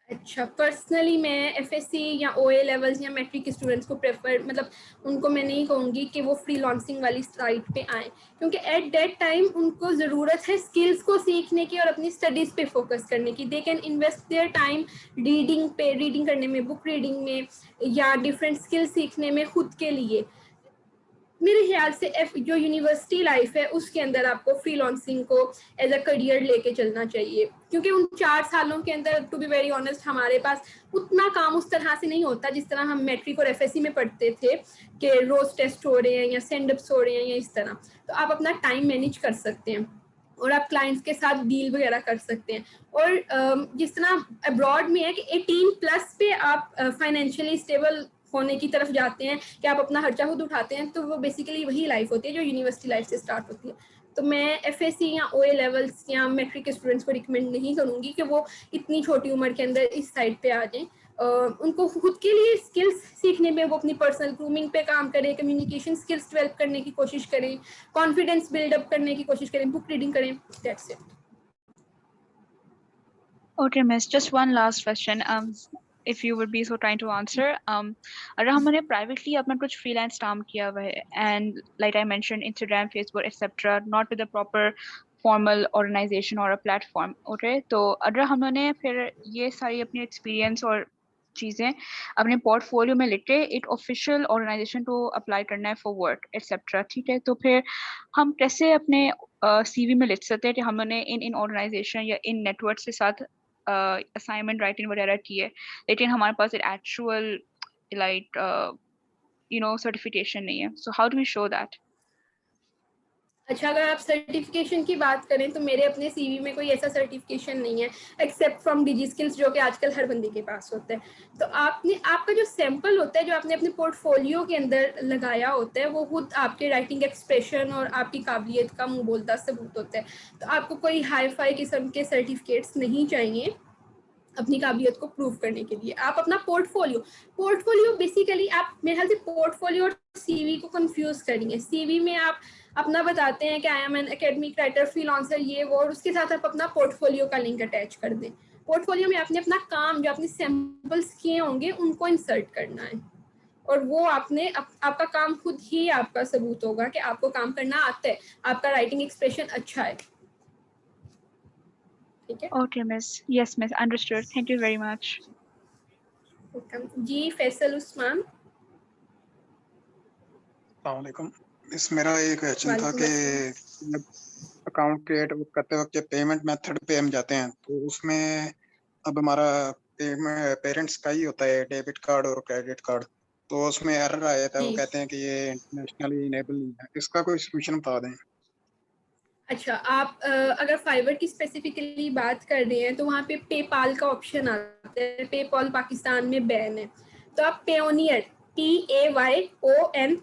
अच्छा, पर्सनली मैं एफएससी या ओए लेवल्स या मैट्रिक के स्टूडेंट्स को प्रेफर, मतलब उनको मैं नहीं कहूँगी कि वो फ्रीलांसिंग वाली साइट पे आएँ, क्योंकि एट दैट टाइम उनको ज़रूरत है स्किल्स को सीखने की और अपनी स्टडीज़ पे फोकस करने की। They can invest their time reading करने में, बुक रीडिंग में या डिफरेंट स्किल्स सीखने में खुद के लिए। मेरे ख्याल से जो यूनिवर्सिटी लाइफ है उसके अंदर आपको फ्रीलांसिंग को एज अ करियर लेके चलना चाहिए, क्योंकि उन 4 सालों के अंदर टू बी वेरी ऑनेस्ट हमारे पास उतना काम उस तरह से नहीं होता जिस तरह हम मैट्रिक और एफएससी में पढ़ते थे कि रोज टेस्ट हो रहे हैं या सेंडअप्स हो रहे हैं या इस तरह। तो आप अपना टाइम मैनेज कर सकते हैं और आप क्लाइंट्स के साथ डील वगैरह कर सकते हैं। और जिस तरह अब्रॉड में है कि 18+ पे आप फाइनेंशियली स्टेबल होने की तरफ जाते हैं कि आप अपना खर्चा खुद उठाते हैं, तो वो बेसिकली वही लाइफ होती है जो यूनिवर्सिटी लाइफ से स्टार्ट होती है। तो मैं एफएससी या ओए लेवल्स या मैट्रिक के स्टूडेंट्स को रिकमेंड नहीं करूँगी कि वो इतनी छोटी उम्र के अंदर इस साइड पे आ जाएं। उनको खुद के लिए स्किल्स सीखने में वो अपनी पर्सनल ग्रूमिंग पे काम करें, कम्युनिकेशन स्किल्स डेवलप करने की कोशिश करें, कॉन्फिडेंस बिल्डअप करने की कोशिश करें, बुक रीडिंग करें, that's it. Okay, miss, just one last question. If you would be so kind to answer. अगर हमने privately अपना कुछ freelance काम किया हुआ है, and like I mentioned, Instagram, Facebook, etc., not with a proper formal organization or a platform, okay? तो अगर हमने फिर ये सारी अपनी experience और चीजें अपने पोर्टफोलियो में लेके एक ऑफिशियल ऑर्गेनाइजेशन को अप्लाई करना है फॉर वर्क एक्सेट्रा, ठीक है? तो फिर हम कैसे अपने सीवी में लिख सकते हैं कि हमने इन ऑर्गेनाइजेशन या इन नेटवर्क के साथ असाइनमेंट राइटिंग वगैरह की है, लेकिन हमारे पास एक एक्चुअल लाइक सर्टिफिकेशन नहीं है? So how do we show that? अच्छा, अगर आप सर्टिफिकेशन की बात करें तो मेरे अपने सीवी में कोई ऐसा सर्टिफिकेशन नहीं है एक्सेप्ट फ्रॉम डिजी स्किल्स, जो कि आजकल हर बंदे के पास होता है। तो आपका जो सैंपल होता है, जो आपने अपने पोर्टफोलियो के अंदर लगाया होता है, वो खुद आपके राइटिंग एक्सप्रेशन और आपकी काबिलियत का मुंह बोलता सबूत होता है। तो आपको कोई हाई फाई किस्म के सर्टिफिकेट्स नहीं चाहिए अपनी काबिलियत को प्रूव करने के लिए। आप अपना पोर्टफोलियो बेसिकली, आप मेरे ख्याल से पोर्टफोलियो और सीवी को कंफ्यूज करेंगे। सीवी में आप अपना बताते हैं कि I am an academic writer, freelancer, ये वो, और उसके साथ आप अपना पोर्टफोलियो का लिंक अटैच कर दें। पोर्टफोलियो में आपने अपना काम, जो आपने सैंपल्स किए होंगे, उनको इंसर्ट करना है, और वो आपका काम खुद ही आपका सबूत होगा कि आपको काम करना आता है, आपका राइटिंग एक्सप्रेशन अच्छा है। ठीक है? Okay, miss. Yes, miss. Understood. Thank you very much. जी, फैसल उस्मान। अस्सलामुअलैकुम मिस, मेरा ये क्वेश्चन था कि जब अकाउंट क्रिएट करते वक्त पेमेंट मेथड पे हम जाते हैं तो उसमें अब हमारा पेरेंट्स का ही होता है डेबिट कार्ड और क्रेडिट कार्ड, तो उसमें एरर आया था, वो कहते हैं कि ये इंटरनेशनली इनेबल नहीं है, इसका कोई सोल्यूशन बता दें। अच्छा, आप अगर फाइवर की स्पेसिफिकली बात कर रहे हैं तो वहाँ पे पेपाल का ऑप्शन आता है। पेपाल पाकिस्तान में बैन है, तो आप पेयोनियर PAYONEER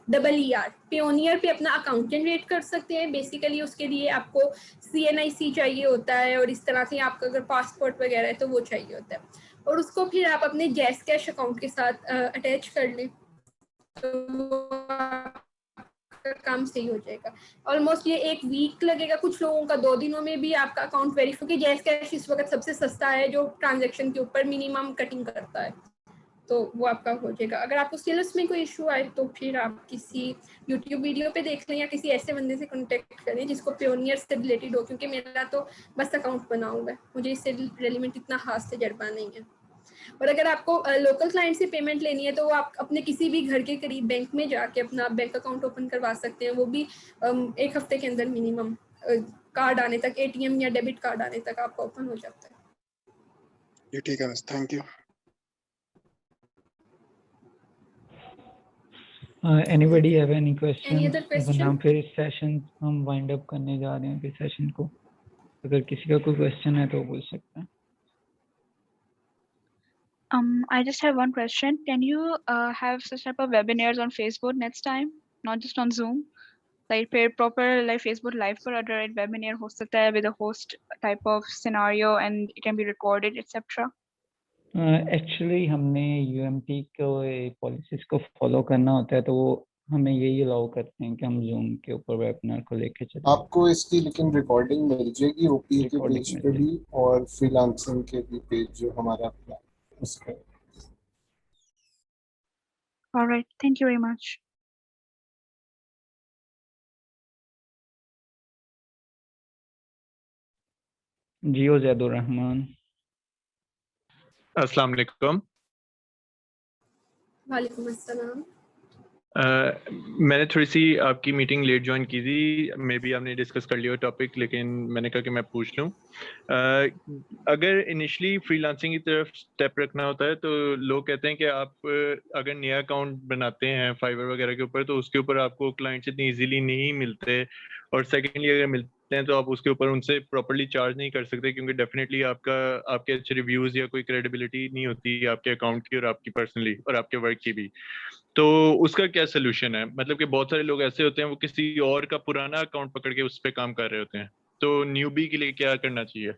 पेयोनियर पे अपना अकाउंट जनरेट कर सकते हैं। बेसिकली उसके लिए आपको CNIC चाहिए होता है, और इस तरह से आपका अगर पासपोर्ट वगैरह है तो वो चाहिए होता है, और उसको फिर आप अपने जैस कैश अकाउंट के साथ अटैच कर लें, तो काम सही हो जाएगा। ऑलमोस्ट ये 1 वीक लगेगा, कुछ लोगों का 2 दिनों में भी आपका अकाउंट वेरीफाई, क्योंकि जैस कैश इस वक्त सबसे सस्ता है जो ट्रांजैक्शन के ऊपर मिनिमम कटिंग करता है, तो वो आपका हो जाएगा। अगर आपको स्किल्स में कोई इशू आए तो फिर आप किसी यूट्यूब वीडियो पे देख लें या किसी ऐसे बंदे से कॉन्टेक्ट करें जिसको पेयोनियर से रिलेटेड हो, क्योंकि मेरा तो बस अकाउंट बना हुआ है, मुझे इससे रिलेवेंट इतना खास तजर्बा नहीं है। और अगर आपको लोकल क्लाइंट से पेमेंट लेनी है तो आप अपने किसी भी घर के करीब बैंक में जाके अपना बैंक अकाउंट ओपन करवा सकते हैं, वो भी 1 हफ्ते के अंदर मिनिमम कार्ड आने तक, ATM या डेबिट कार्ड आने तक आपका ओपन हो जाता है। ये ठीक है, thank you. Anybody have any questions? Any other question? वरना फिर सेशन हम वाइंड अप करने जा रहे हैं फिर सेशन को। अगर किसी का कोई क्वेश्चन है तो पूछ सकते हैं। I just have one question. Can you have such type of webinars on Facebook next time, not just on Zoom? Like proper like Facebook Live पर अगर एक webinar हो सकता है with a host type of scenario and it can be recorded, etc. Actually हमने UMT को पॉलिसीज को फॉलो करना होता है, तो वो हमें यही अलाउ करते हैं कि हम जूम के ऊपर वेबिनार को लेके चलें। आपको इसकी लेकिन रिकॉर्डिंग मिल जाएगी OPA के पेज पे भी और फ्रीलांसिंग के भी पेज जो हमारा उसका। All right, thank you very much. जियो ज़ैदुर रहमान। अस्सलाम वालेकुम। वालेकुम अस्सलाम। मैंने थोड़ी सी आपकी मीटिंग लेट ज्वाइन की थी, मे बी आपने डिस्कस कर लिया टॉपिक, लेकिन मैंने कहा कि मैं पूछ लूँ। अगर इनिशियली फ्रीलांसिंग की तरफ स्टेप रखना होता है तो लोग कहते हैं कि आप अगर नया अकाउंट बनाते हैं फाइवर वगैरह के ऊपर तो उसके ऊपर आपको क्लाइंट्स इतनी इजीली नहीं मिलते, और सेकेंडली अगर मिलते हैं तो आप उसके ऊपर उनसे प्रॉपर्ली चार्ज नहीं कर सकते, क्योंकि डेफिनेटली आपके अच्छे रिव्यूज़ या कोई क्रेडिबिलिटी नहीं होती आपके अकाउंट की और आपकी पर्सनली और आपके वर्क की भी। तो उसका क्या सोल्यूशन है? मतलब कि बहुत सारे लोग ऐसे होते हैं वो किसी और का पुराना अकाउंट पकड़ के उस पे काम कर रहे होते हैं, तो न्यूबी के लिए क्या करना चाहिए?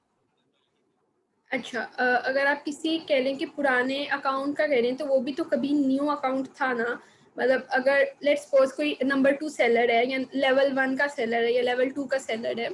अच्छा, अगर आप किसी कह लें कि पुराने अकाउंट का कह रहे हैं तो वो भी तो कभी न्यू अकाउंट था ना। मतलब अगर लेट्स सपोज कोई नंबर 2 सेलर है या लेवल 1 का सेलर है या लेवल 2 का सेलर है,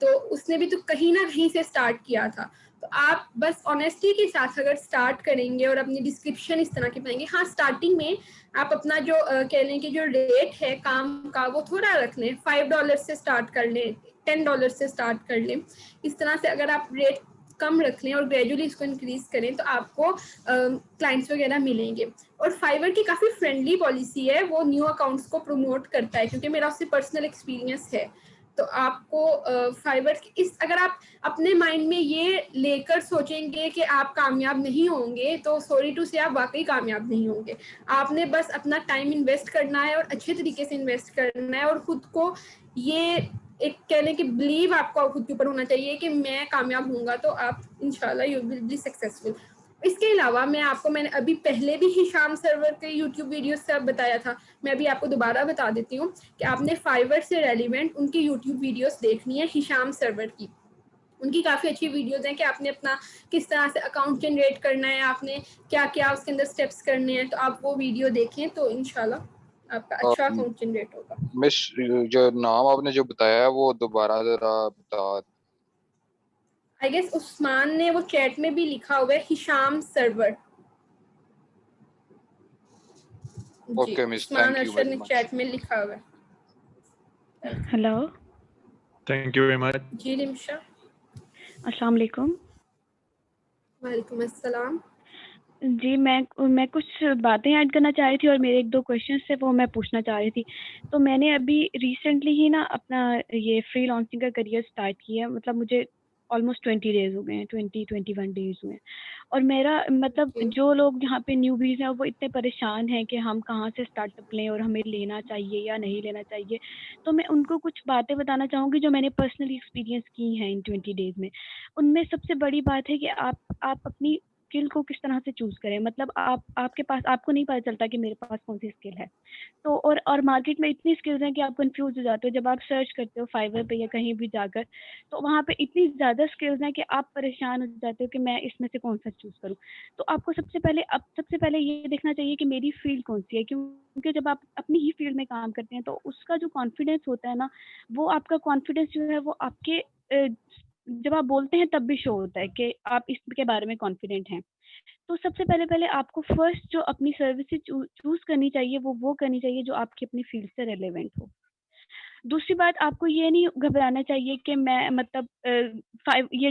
तो उसने भी तो कहीं ना कहीं से स्टार्ट किया था। तो आप बस ऑनेस्टी के साथ अगर स्टार्ट करेंगे और अपनी डिस्क्रिप्शन इस तरह की बनाएंगे, हाँ स्टार्टिंग में आप अपना जो कह लें कि जो रेट है काम का वो थोड़ा रख लें, $5 से स्टार्ट कर लें, $10 से स्टार्ट कर लें। इस तरह से अगर आप रेट कम रख लें और ग्रेजुअली इसको इंक्रीज करें तो आपको क्लाइंट्स वगैरह मिलेंगे। और फाइवर की काफ़ी फ्रेंडली पॉलिसी है, वो न्यू अकाउंट्स को प्रमोट करता है, क्योंकि मेरा उससे पर्सनल एक्सपीरियंस है। तो आपको फाइवर इस अगर आप अपने माइंड में ये लेकर सोचेंगे कि आप कामयाब नहीं होंगे तो सॉरी टू से आप वाकई कामयाब नहीं होंगे। आपने बस अपना टाइम इन्वेस्ट करना है और अच्छे तरीके से इन्वेस्ट करना है, और खुद को ये एक कहने की बिलीव आपको खुद के ऊपर होना चाहिए कि मैं कामयाब होऊंगा, तो आप इंशाल्लाह यू विल बी सक्सेसफुल। इसके अलावा मैंने अभी पहले भी हिशाम सर्वर के यूट्यूब वीडियो से बताया था, मैं अभी आपको दोबारा बता देती हूँ कि आपने फाइवर से रेलिवेंट उनकी यूट्यूब वीडियोस देखनी है हिशाम सर्वर की। उनकी काफ़ी अच्छी वीडियोस हैं कि आपने अपना किस तरह से अकाउंट जनरेट करना है, आपने क्या क्या उसके अंदर स्टेप्स करने हैं, तो आप वो वीडियो देखें तो इंशाल्लाह आपका अच्छा अकाउंट जनरेट होगा। मिस, जो नाम आपने जो बताया है वो दोबारा जरा बता। आई गेस उस्मान ने वो चैट में भी लिखा हुआ है, Hisham Sarwar. Okay miss, Usman thank you Arshad very ने मच। चैट में लिखा हुआ है। Hello, thank you very much. जी रिमशा। अस्सलाम वालेकुम। वालेकुम अस्सलाम। जी, मैं कुछ बातें ऐड करना चाह रही थी और मेरे 1-2 क्वेश्चंस थे वो मैं पूछना चाह रही थी। तो मैंने अभी रिसेंटली ही ना अपना ये फ्रीलांसिंग का करियर स्टार्ट किया है, मतलब मुझे ऑलमोस्ट 20 डेज़ हो गए हैं, 20-21 डेज़ हुए हैं। और मेरा मतलब जो लोग यहाँ पे न्यूबीज़ हैं वो इतने परेशान हैं कि हम कहाँ से स्टार्टअप लें और हमें लेना चाहिए या नहीं लेना चाहिए। तो मैं उनको कुछ बातें बताना चाहूँगी जो मैंने पर्सनली एक्सपीरियंस की हैं इन 20 डेज़ में। उनमें सबसे बड़ी बात है कि आप अपनी स्किल को किस तरह से चूज़ करें, मतलब आपके पास आपको नहीं पता चलता कि मेरे पास कौन-सी स्किल है। तो और मार्केट में इतनी स्किल्स हैं कि आप कन्फ्यूज़ हो जाते हो जब आप सर्च करते हो फाइवर पे या कहीं भी जाकर, तो वहाँ पे इतनी ज़्यादा स्किल्स हैं कि आप परेशान हो जाते हो कि मैं इसमें से कौन-सा चूज़ करूँ। तो आपको सबसे पहले ये देखना चाहिए कि मेरी फ़ील्ड कौन-सी है, क्योंकि जब आप अपनी ही फ़ील्ड में काम करते हैं तो उसका जो कॉन्फिडेंस होता है ना, वो आपका कॉन्फिडेंस जो है वो आपके जब आप बोलते हैं तब भी शो होता है कि आप इसके बारे में कॉन्फिडेंट हैं। तो सबसे पहले आपको फर्स्ट जो अपनी सर्विसेज़ चूज़ करनी चाहिए वो करनी चाहिए जो आपकी अपनी फ़ील्ड से रिलेवेंट हो। दूसरी बात, आपको ये नहीं घबराना चाहिए कि मैं मतलब ये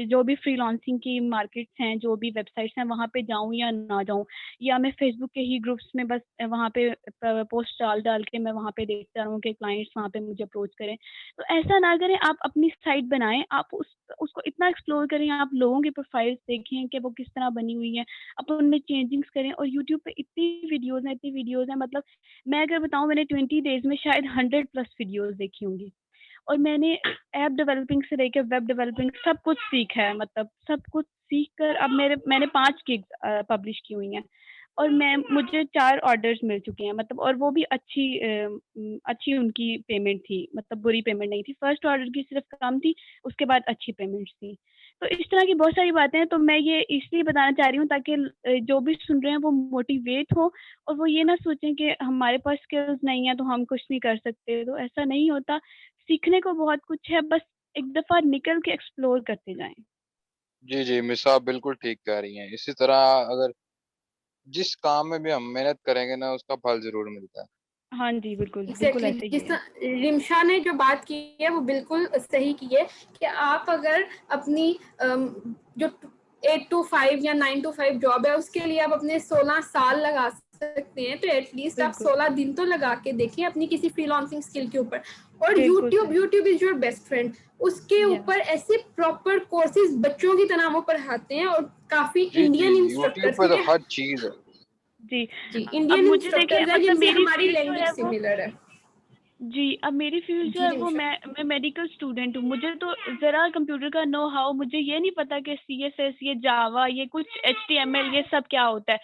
जो भी फ्रीलांसिंग की मार्केट्स हैं, जो भी वेबसाइट्स हैं, वहाँ पे जाऊँ या ना जाऊँ, या मैं फेसबुक के ही ग्रुप्स में बस वहाँ पे पोस्ट डाल के मैं वहाँ पे देखता रहूँ कि क्लाइंट्स वहाँ पे मुझे अप्रोच करें। तो ऐसा ना करें, आप अपनी साइट बनाएँ, आप उसको इतना एक्सप्लोर करें, आप लोगों की प्रोफाइल्स देखें कि वो किस तरह बनी हुई हैं, आप उनमें चेंजिंग्स करें। और यूट्यूब पे इतनी वीडियोज़ हैं, मतलब मैं अगर बताऊँ, मैंने 20 डेज़ में शायद 100 प्लस वीडियोज़ देखी होंगी। और मैंने ऐप डेवलपिंग से लेके वेब डेवलपिंग सब कुछ सीखा है, मतलब सब कुछ सीख कर अब मैंने 5 गिग्स पब्लिश की हुई हैं और मुझे 4 ऑर्डर्स मिल चुके हैं, मतलब और वो भी अच्छी उनकी पेमेंट थी, मतलब बुरी पेमेंट नहीं थी। फर्स्ट ऑर्डर की सिर्फ कम थी, उसके बाद अच्छी पेमेंट्स थी। तो इस तरह की बहुत सारी बातें हैं, तो मैं ये इसलिए बताना चाह रही हूँ ताकि जो भी सुन रहे हैं वो मोटिवेट हो और वो ये ना सोचें कि हमारे पास स्किल्स नहीं है तो हम कुछ नहीं कर सकते। तो ऐसा नहीं होता, सीखने को बहुत कुछ है, बस एक दफ़ा निकल के एक्सप्लोर करते जाएँ। जी, जी, मिस आप बिल्कुल ठीक कह रही हैं। इसी तरह अगर जिस काम में भी हम मेहनत करेंगे ना उसका फल ज़रूर मिलता है। हाँ जी, बिल्कुल एग्जैक्टली ऐसा ही जिस है। रिमशा ने जो बात की है वो बिल्कुल सही की है कि आप अगर अपनी जो 8 to 5 या 9 to 5 जॉब है उसके लिए आप अपने 16 साल लगा सकते हैं तो एटलीस्ट आप बिल्कुल 16 दिन तो लगा के देखिए अपनी किसी फ्रीलांसिंग स्किल के ऊपर। और बिल्कुल YouTube is your best friend, उसके या ऊपर ऐसे प्रॉपर कोर्सेज बच्चों की तरह वो पढ़ाते हैं और काफी जी जी, इंडियन यूट्यूब इंस्ट्रक्टर्स पे तो हैं। हर चीज है। जी। जी, अब इंडियन मुझे देखिए इंस्ट्रक्टर्स हैं मतलब जिनसे मेरी हमारी फील्ड जो लैंग्वेज है वो सिमिलर है। जी, अब मेरी फील्ड जो जी है वो रिमशा। मैं मेडिकल स्टूडेंट हूँ। मुझे तो ज़रा कंप्यूटर का नो हाउ, मुझे ये नहीं पता कि CSS, ये जावा, ये कुछ HTML, ये सब क्या होता है।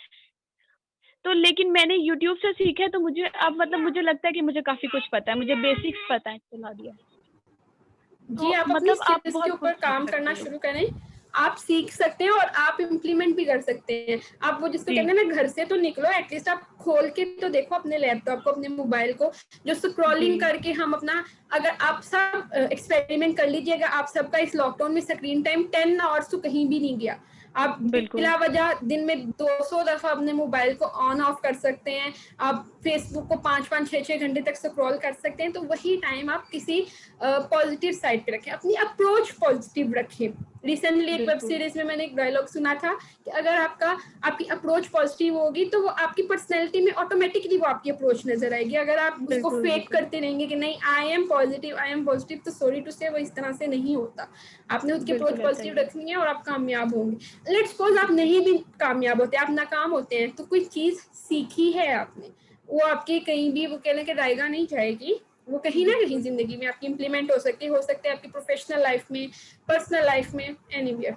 तो लेकिन मैंने यूट्यूब से सीखा है, तो मुझे अब मतलब मुझे लगता है कि मुझे काफ़ी कुछ पता है, मुझे बेसिक्स पता है। चला दिया। जी, तो आप अपनी मतलब आप स्किल्स के बहुत ऊपर कुछ सीख काम करना सकते हो। शुरू करें, आप सीख सकते हैं और आप इम्प्लीमेंट भी कर सकते हैं। आप वो जिसको जी, कहते हैं ना, घर से तो निकलो, एटलीस्ट आप खोल के तो देखो अपने लैपटॉप को, अपने मोबाइल को, जो स्क्रॉलिंग जी, करके हम अपना, अगर आप सब एक्सपेरिमेंट कर लीजिएगा, आप सबका इस लॉकडाउन में स्क्रीन टाइम 10 आवर्स तो कहीं भी नहीं गया। आप बिल्कुल, बिला वजह दिन में 200 दफा अपने मोबाइल को ऑन ऑफ कर सकते हैं, आप फेसबुक को 5-5, 6-6 घंटे तक स्क्रॉल कर सकते हैं। तो वही टाइम आप किसी पॉजिटिव साइड पे रखें, अपनी अप्रोच पॉजिटिव रखें। रिसेंटली एक वेब बिल्कुल, सीरीज में मैंने एक डायलॉग सुना था कि अगर आपकी अप्रोच पॉजिटिव होगी तो वो आपकी पर्सनैलिटी में ऑटोमेटिकली वो आपकी अप्रोच नजर आएगी। अगर आप उसको बिल्कुल, फेक बिल्कुल, करते रहेंगे कि नहीं आई एम पॉजिटिव, तो सॉरी टू से वो इस तरह से नहीं होता। आपने उसकी अप्रोच बिल्कुल ऐसा ही पॉजिटिव है। रखनी है और आप कामयाब होंगे। लेट्स सपोज आप नहीं भी कामयाब होते, आप नाकाम होते हैं, तो कोई चीज सीखी है आपने, वो आपके कहीं भी वो कहने के रायगा नहीं जाएगी, वो कहीं ना कहीं बिल्कुल। जिंदगी में आपकी इम्प्लीमेंट हो सकती है आपकी प्रोफेशनल लाइफ में, पर्सनल लाइफ में, एनीवेयर।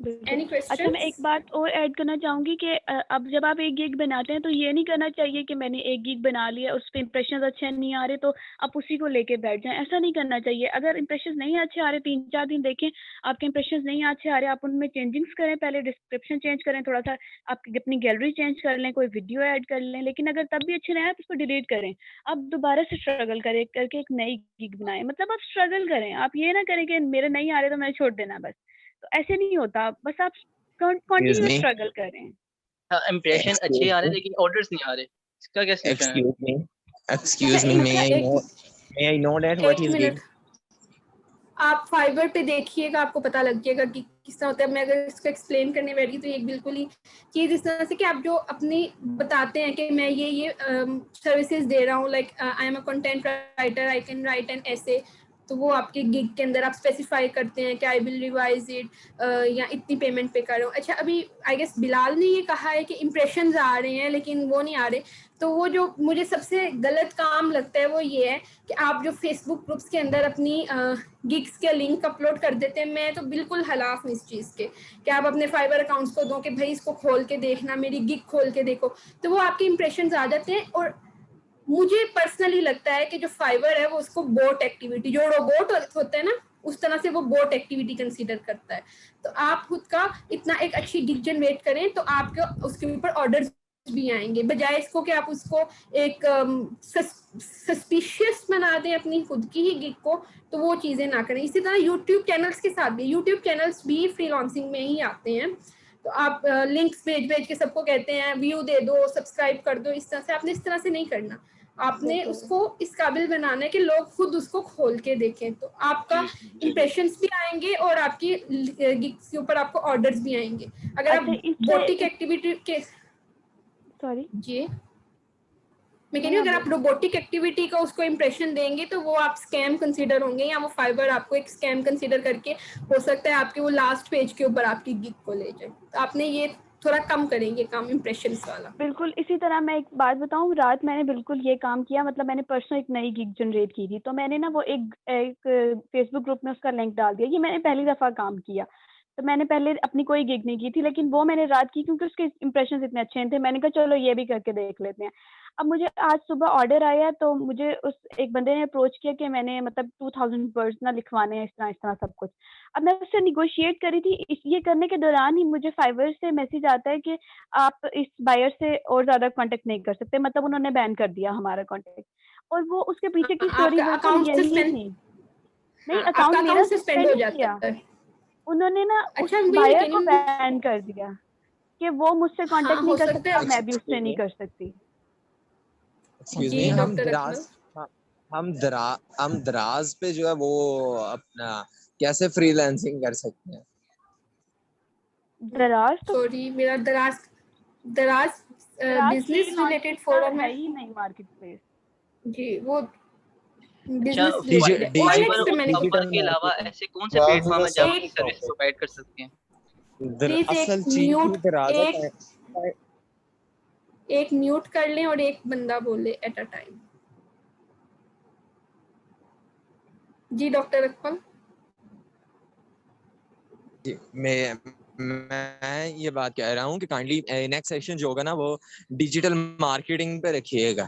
बिल्कुल। एनी अच्छा, मैं एक क्वेश्चंस? बात और ऐड करना चाहूँगी कि अब जब आप एक गिग बनाते हैं तो ये नहीं करना चाहिए कि मैंने एक गिग बना लिया, उस पे इंप्रेशंस अच्छे नहीं आ रहे तो आप उसी को लेके बैठ जाएँ, ऐसा नहीं करना चाहिए। अगर इंप्रेशंस नहीं अच्छे आ रहे, 3-4 दिन देखें, आपके इंप्रेशंस नहीं अच्छे आ रहे, आप उनमें चेंजिंग्स करें, पहले डिस्क्रिप्शन चेंज करें, थोड़ा-सा आप अपनी गैलरी चेंज कर लें, कोई वीडियो ऐड कर लें, लेकिन अगर तब भी अच्छे नहीं आए तो उसको डिलीट करें। आप दोबारा से स्ट्रगल करें करके एक नई गिग बनाएँ, मतलब आप स्ट्रगल करें, आप ये ना करें कि मेरे नहीं आ रहे तो मैंने छोड़ देना बस। तो ऐसे नहीं होता, बस आप एक्सक्यूज कंटिन्यू मी स्ट्रगल करें। हाँ, इम्प्रेशन अच्छे आ रहे एक्सक्यूज हैं लेकिन ऑर्डर्स नहीं आ रहे, इसका क्या सोल्यूशन है? मी अच्छा एक्सक्यूज मी एक मे आई एक नो दैट व्हाट एक इज गिग मिनट, आप फाइबर पे देखिएगा, आपको पता लग जाएगा कि किस तरह होता है। मैं अगर इसको एक्सप्लेन करने बैठी तो ये बिल्कुल ही चीज इस तरह से कि आप जो अपनी बताते हैं कि मैं ये सर्विसेज दे रहा हूँ, like I am a content writer, I can write an essay, तो वो आपके गिग के अंदर आप स्पेसिफाई करते हैं कि आई विल रिवाइज इट या इतनी पेमेंट पे कर रहा हूँ। अच्छा, अभी आई गेस बिलाल ने ये कहा है कि इम्प्रेशंस आ रहे हैं लेकिन वो नहीं आ रहे, तो वो जो मुझे सबसे गलत काम लगता है वो ये है कि आप जो फेसबुक ग्रुप्स के अंदर अपनी गिग्स के लिंक अपलोड कर देते हैं। मैं तो बिल्कुल खिलाफ हूँ इस चीज़ के कि आप अपने फाइबर अकाउंट्स को दो कि भाई इसको खोल के देखना, मेरी गिग खोल के देखो, तो वो आपके इंप्रेशंस आ जाते हैं। और मुझे पर्सनली लगता है कि जो फाइबर है वो उसको बोट एक्टिविटी, जो रोबोट होता है ना, उस तरह से वो बोट एक्टिविटी कंसीडर करता है। तो आप खुद का इतना एक अच्छी गिग जनरेट करें तो आपके उसके ऊपर ऑर्डर्स भी आएंगे, बजाय इसको कि आप उसको एक सस्पिशियस बना दें अपनी खुद की ही गिग को, तो वो चीज़ें ना करें। इसी तरह यूट्यूब चैनल्स के साथ भी, यूट्यूब चैनल्स भी फ्रीलांसिंग में ही आते हैं, तो आप लिंक्स भेज के सबको कहते हैं व्यू दे दो, सब्सक्राइब कर दो, इस तरह से आपने इस तरह से नहीं करना। आपने बिल्कुल, उसको इस काबिल बनाना है कि लोग खुद उसको खोल के देखें, तो आपका जी जी इंप्रेशंस भी आएंगे और आपकी गिग्स के ऊपर आपको ऑर्डर्स भी आएंगे। अगर अच्छा आप इससे बोटिक एक्टिविटी के, सॉरी, जी मैं कह रही नहीं हूँ आप अगर आप बोलिए। रोबोटिक एक्टिविटी का उसको इंप्रेशन देंगे तो वो आप स्कैम कंसीडर होंगे, या वो फाइबर आपको एक स्कैम कंसीडर करके हो सकता है आपके वो लास्ट पेज के ऊपर आपकी गिग को ले जाए। तो आपने ये थोड़ा कम करेंगे काम इंप्रेशंस वाला। बिल्कुल, इसी तरह मैं एक बात बताऊँ, रात मैंने बिल्कुल ये काम किया, मतलब मैंने पर्सनल एक नई गिग जनरेट की थी, तो मैंने ना वो एक फेसबुक ग्रुप में उसका लिंक डाल दिया। ये मैंने पहली दफ़ा काम किया, तो मैंने पहले अपनी कोई गिग नहीं की थी, लेकिन वो मैंने रात की क्योंकि उसके इंप्रेशंस इतने अच्छे थे, मैंने कहा चलो ये भी करके देख लेते हैं। अब मुझे आज सुबह ऑर्डर आया तो मुझे उस एक बंदे ने अप्रोच किया कि मैंने मतलब 2000 वर्ड्स ना लिखवाने हैं, इस तरह सब कुछ। अब मैं उससे नेगोशिएट कर रही थी, ये करने के दौरान ही मुझे फाइवर से मैसेज आता है कि आप इस बायर से और ज़्यादा कॉन्टैक्ट नहीं कर सकते, मतलब उन्होंने बैन कर दिया हमारा कॉन्टैक्ट। और वो उसके पीछे की स्टोरी आपका बिल्कुल अकाउंट यही सस्पेंड, थी। नहीं, हाँ आपका अकाउंट मेरा अकाउंट सस्पेंड सस्पेंड हो नहीं जाता किया, है। उन्होंने ना उस अच्छा वही मैं बायर कह रही को हूँ, बैन कर दिया कि वो मुझसे हाँ कॉन्टैक्ट नहीं हो कर सकता सकता, है। मैं भी उससे नहीं कर सकती। एक्सक्यूज मी जी डॉक्टर अकमल। हम दराज पे जो है वो अपना कैसे फ्रीलांसिंग कर सकते हैं? दराज तो सॉरी मेरा दराज दराज बिजनेस रिलेटेड फोरम है ही नहीं मार्केट प्लेस। जी वो अच्छा, बिजनेस फाइवर और मैंने अपवर के अलावा ऐसे कौन से प्लेटफॉर्म है जहाँ अपनी सर्विस प्रोवाइड कर सकते हैं? प्लीज असल चीज एक म्यूट कर लें और एक बंदा बोले एट अ टाइम। जी डॉक्टर अकमल। जी मैं ये बात कह रहा हूँ कि काइंडली नेक्स्ट सेशन जो होगा ना वो डिजिटल मार्केटिंग पे रखिएगा,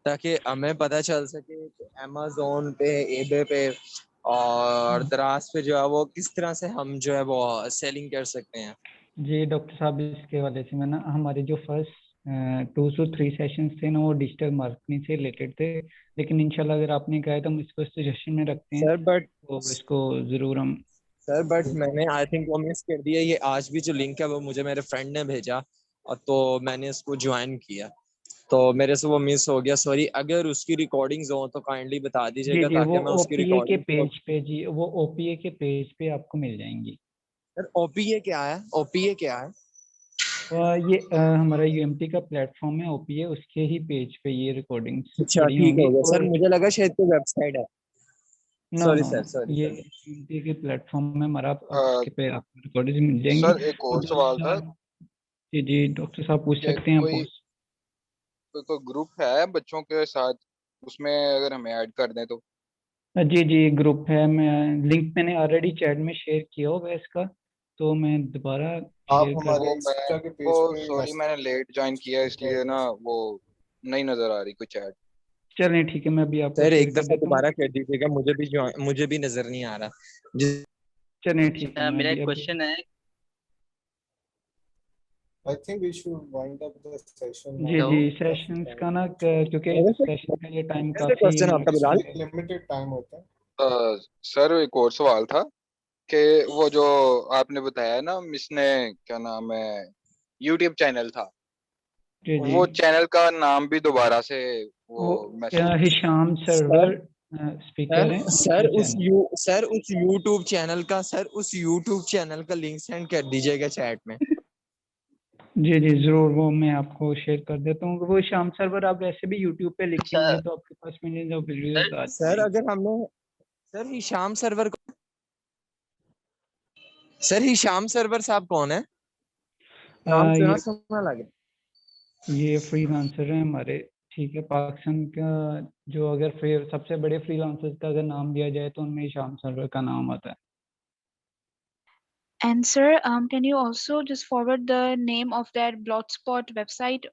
ताकि हमें पता चल सके कि अमेज़न पे, eBay पे और दराज पे जो है वो किस तरह से हम जो है वो सेलिंग कर सकते हैं। जी डॉक्टर साहब, इसके वाले से मैं ना हमारे जो फर्स्ट 2 से 3 सेशंस थे ना वो डिजिटल मार्केटिंग से रिलेटेड थे, लेकिन इंशाल्लाह अगर आपने कहा है तो हम इसको सजेशन में रखते हैं सर बट तो इसको जरूर हम सर बट मैंने आई थिंक वो मिस कर दिया। ये आज भी जो लिंक है वो मुझे मेरे फ्रेंड ने भेजा और तो मैंने इसको ज्वाइन किया, तो मेरे से वो मिस हो गया, सॉरी। अगर उसकी रिकॉर्डिंग्स हो तो काइंडली बता जी दीजिएगा जी ताकि वो मैं उसकी ओपीए के रिकॉर्डिंग पेज पे जी वो ओपीए के पेज पे आपको मिल जाएंगी। सर ओपीए क्या है? ओपीए क्या है? ये हमारा यूएमटी का प्लेटफॉर्म है ओपीए, उसके ही पेज पे ये रिकॉर्डिंग्स अच्छा पड़ी ठीक होंगी। हो गया सर, और मुझे लगा शायद कोई वेबसाइट है। No sorry no sir, no sorry ये सॉरी। यूएमटी के प्लेटफॉर्म में हमारा उसके पे आपको रिकॉर्डिंग्स मिल जाएंगी। सर एक और सवाल था जी जी डॉक्टर साहब पूछ कि सकते हैं कोई आप। कोई ग्रुप है बच्चों के साथ, उसमें अगर हमें ऐड कर दें तो? जी जी ग्रुप है, मैं लिंक मैंने ऑलरेडी चैट में शेयर किया होगा इसका, तो मैं दोबारा शेयर कर वो मैं वो सॉरी मैंने लेट ज्वाइन किया इसलिए ना वो नहीं नजर आ रही कोई चैट। चलें ठीक है, मैं अभी आपको सर शेयर एक कर दफा देता हूँ। दोबारा कर दीजिएगा, मुझे भी नजर नहीं आ रहा। चलें ठीक है, मैं मेरा अभी एक क्वेश्चन है। I think we should wind up the session now. जी जी सेशंस का ना क्योंकि सेशन के लिए टाइम काफी क्वेश्चन आपका बिलाल? लिमिटेड टाइम होता है। सर एक और सवाल था कि वो जो आपने बताया ना मिस ने, क्या नाम है, यूट्यूब चैनल था, जी जी वो चैनल का नाम भी दोबारा से वो मैसेज। हिशाम सर्वर स्पीकर है सर उस यूट्यूब चैनल का लिंक सेंड कर दीजिएगा चैट में। जी जी जरूर, वो मैं आपको शेयर कर देता हूँ। वो शाम सर्वर आप वैसे भी यूट्यूब पे लिखेंगे तो आपके पास मिलेगा वीडियोस आ सर अगर हमने सर हिशाम सर्वर साहब कौन है? नाम सुना लगे। ये फ्रीलांसर है हमारे, ठीक है, पाकिस्तान का जो अगर सबसे बड़े फ्रीलांसर्स का अगर नाम दिया जाए तो उनमें शाम सर्वर का नाम आता है। And sir, can you also just forward the name of that Blogspot website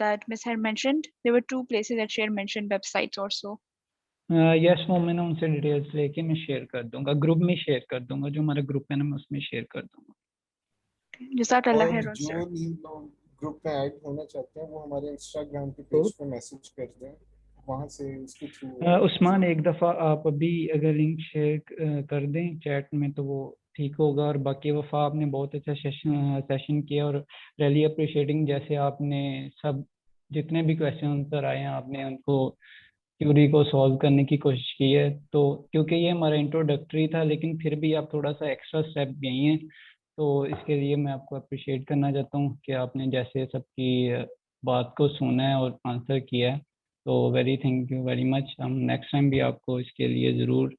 that Miss had mentioned? There were 2 places that she had mentioned websites also. Yes वो मैंने उनसे डिटेल्स लेके मैं शेयर कर दूंगा, ग्रुप में शेयर कर दूंगा, जो हमारा ग्रुप है ना मैं उसमें शेयर कर दूंगा। जज़ाकल्लाह खैर और सर। जो भी लोग ग्रुप में ऐड होना चाहते हैं वो हमारे इंस्टाग्राम के पेज पे मैसेज कर दें, वहां से उसके थ्रू। उस्मान एक दफ़ा आप अभी अगर लिंक शेयर कर दें चैट में तो वो ठीक होगा। और बाकी वफा आपने बहुत अच्छा सेशन किया और रियली अप्रिशिएटिंग, जैसे आपने सब जितने भी क्वेश्चन आंसर आए हैं आपने उनको क्यूरी को सॉल्व करने की कोशिश की है। तो क्योंकि ये हमारा इंट्रोडक्टरी था लेकिन फिर भी आप थोड़ा सा एक्स्ट्रा स्टेप गई हैं, तो इसके लिए मैं आपको अप्रिशिएट करना चाहता हूँ कि आपने जैसे सबकी बात को सुना है और आंसर किया है। तो very thank you very much. हम नेक्स्ट टाइम भी आपको इसके लिए ज़रूर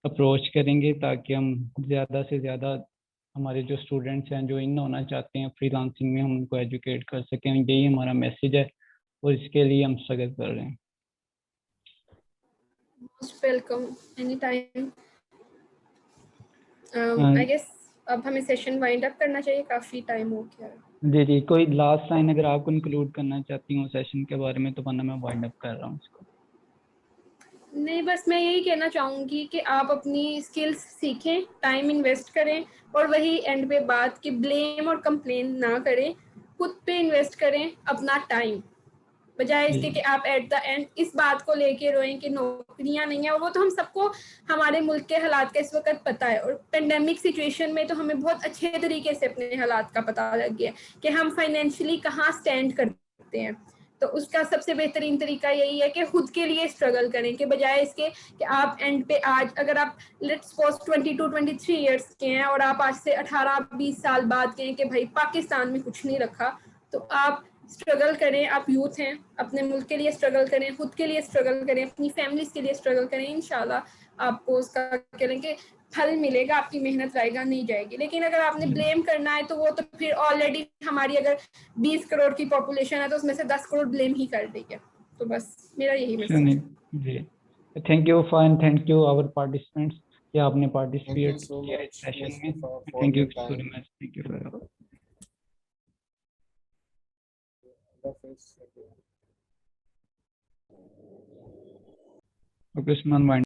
अप्रोच करेंगे ताकि हम ज़्यादा से ज़्यादा हमारे जो स्टूडेंट्स हैं जो इन होना चाहते हैं फ्रीलांसिंग में, हम उनको एजुकेट कर सकें। यही हमारा मैसेज है और इसके लिए हम स्ट्रगल कर रहे हैं। Most welcome any time. I guess अब हमें सेशन वाइंड अप करना चाहिए, काफ़ी टाइम हो गया है। जी जी कोई लास्ट लाइन अगर आप इंक्लूड करना चाहती हूँ सेशन के बारे में तो वरना मैं वाइंड अप कर रहा हूँ इसको। नहीं बस मैं यही कहना चाहूँगी कि आप अपनी स्किल्स सीखें, टाइम इन्वेस्ट करें और वही एंड पे बात कि ब्लेम और कंप्लेन ना करें, खुद पे इन्वेस्ट करें अपना टाइम, बजाय इसके कि आप एट द एंड इस बात को लेके रोएं कि नौकरियां नहीं है। और वो तो हम सबको हमारे मुल्क के हालात का इस वक्त पता है और पेंडेमिक सिचुएशन में तो हमें बहुत अच्छे तरीके से अपने हालात का पता लग गया कि हम फाइनेंशियली कहाँ स्टैंड करते हैं। तो उसका सबसे बेहतरीन तरीका यही है कि खुद के लिए स्ट्रगल करें कि बजाय इसके कि आप एंड पे आज अगर आप लेट्स सपोज 22-23 इयर्स के हैं और आप आज से 18-20 साल बाद के हैं कि भाई पाकिस्तान में कुछ नहीं रखा, तो आप स्ट्रगल करें, आप यूथ हैं, अपने मुल्क के लिए स्ट्रगल करें, खुद के लिए स्ट्रगल करें, अपनी फैमिलीज के लिए स्ट्रगल करें, इंशाल्लाह आपको उसका करेंगे फल मिलेगा, आपकी मेहनत जाएगा नहीं जाएगी। लेकिन अगर आपने ब्लेम करना है तो वो तो फिर ऑलरेडी हमारी अगर 20 करोड़ की पॉपुलेशन है तो उसमें से 10 करोड़ ब्लेम ही कर रही है। तो बस मेरा यही मैसेज है। जी, thank you fine, thank you our participants कि आपने पार्टिसिपेट so किया इस much, सेशन में। Mustafa, for thank you your so time. Much, thank you for okay Usman.